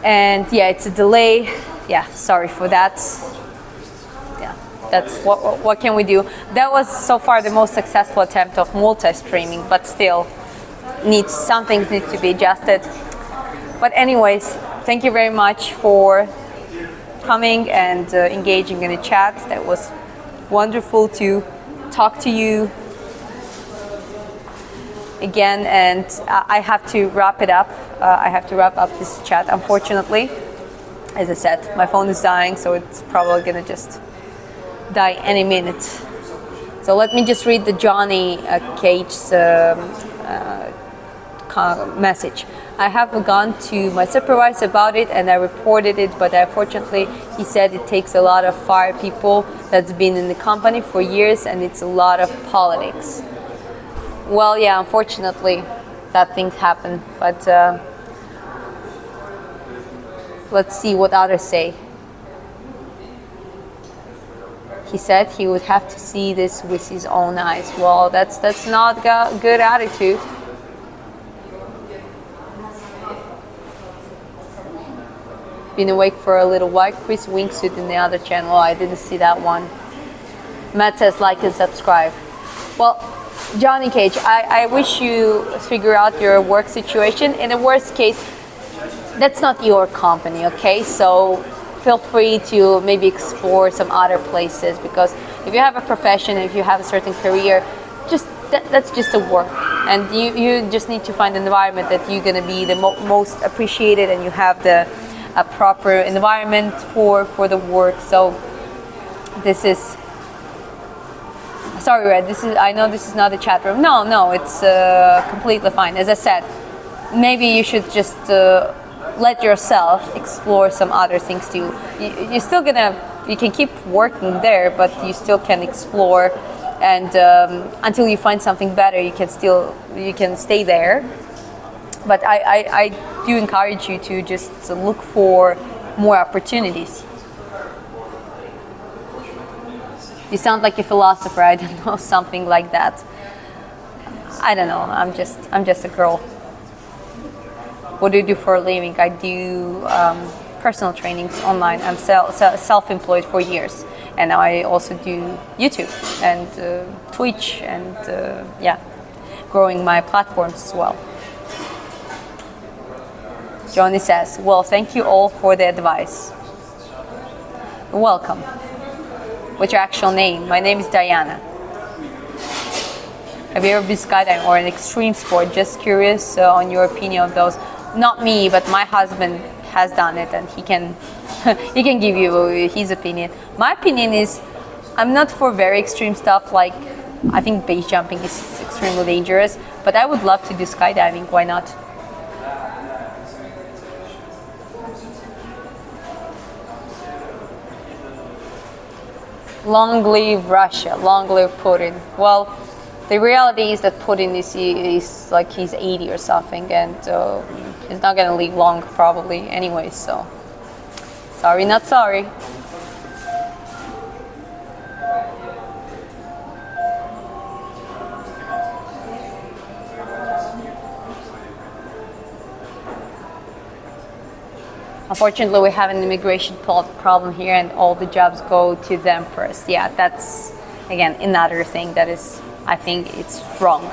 and yeah, it's a delay. Yeah, sorry for that. Yeah, that's what can we do? That was so far the most successful attempt of multi-streaming, but still, some things need to be adjusted. But anyways, thank you very much for coming and engaging in the chat. That was wonderful to talk to you again, and I have to wrap it up. I have to wrap up this chat, unfortunately. As I said, my phone is dying, so it's probably gonna just die any minute. So let me just read the Johnny Cage's message. I have gone to my supervisor about it and I reported it, but unfortunately he said it takes a lot of fire people that's been in the company for years and it's a lot of politics. Well, yeah, unfortunately that things happen, but let's see what others say. He said he would have to see this with his own eyes. Well, that's not a good attitude. Been awake for a little while. Chris Wingsuit in the other channel. I didn't see that one. Matt says like and subscribe. Well, Johnny Cage, I wish you figure out your work situation. In the worst case, that's not your company, okay? So feel free to maybe explore some other places, because if you have a profession, if you have a certain career, just that's just a work, and you just need to find an environment that you're going to be the most appreciated, and you have a proper environment for the work. So this is, sorry Red, I know this is not a chat room. No, it's completely fine. As I said, maybe you should just let yourself explore some other things too. You're still you can keep working there, but you still can explore, and until you find something better, you can stay there. But I do encourage you to just look for more opportunities. You sound like a philosopher. I don't know, something like that. I don't know. I'm just a girl. What do you do for a living? I do personal trainings online. I'm self-employed for years, and now I also do YouTube and Twitch, and yeah, growing my platforms as well. Johnny says, well, thank you all for the advice. You're welcome. What's your actual name? My name is Diana. Have you ever been skydiving or an extreme sport? Just curious on your opinion of those. Not me, but my husband has done it, and he can give you his opinion. My opinion is, I'm not for very extreme stuff. Like, I think base jumping is extremely dangerous, but I would love to do skydiving. Why not? Long live Russia, long live Putin. Well, the reality is that Putin is like he's 80 or something, and he's not gonna live long probably anyway, so sorry, not sorry. Unfortunately, we have an immigration problem here, and all the jobs go to them first. Yeah, that's, again, another thing that is, I think it's wrong.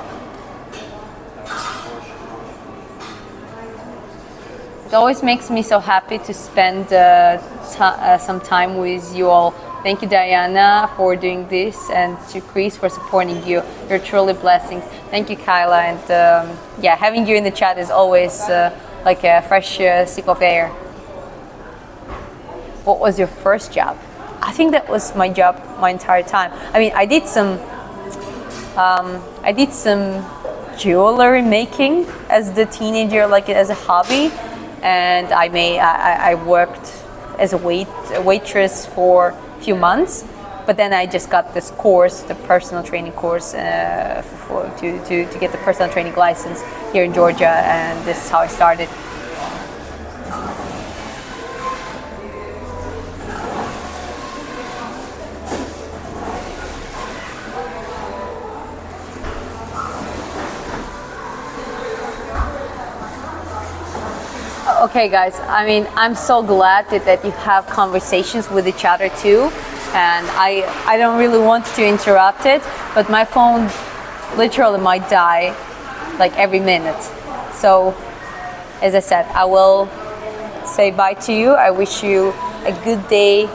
It always makes me so happy to spend some time with you all Thank you, Diana, for doing this, and to Chris for supporting you. You're truly blessings. Thank you, Kyla, and yeah, having you in the chat is always like a fresh sip of air. What was your first job? I think that was my job my entire time. I mean, I did some jewelry making as the teenager, like as a hobby, and I worked as a waitress for a few months, but then I just got this course, the personal training course, to get the personal training license here in Georgia, and this is how I started. Okay, guys, I mean, I'm so glad that you have conversations with each other too, and I don't really want to interrupt it, but my phone literally might die like every minute. So, as I said, I will say bye to you. I wish you a good day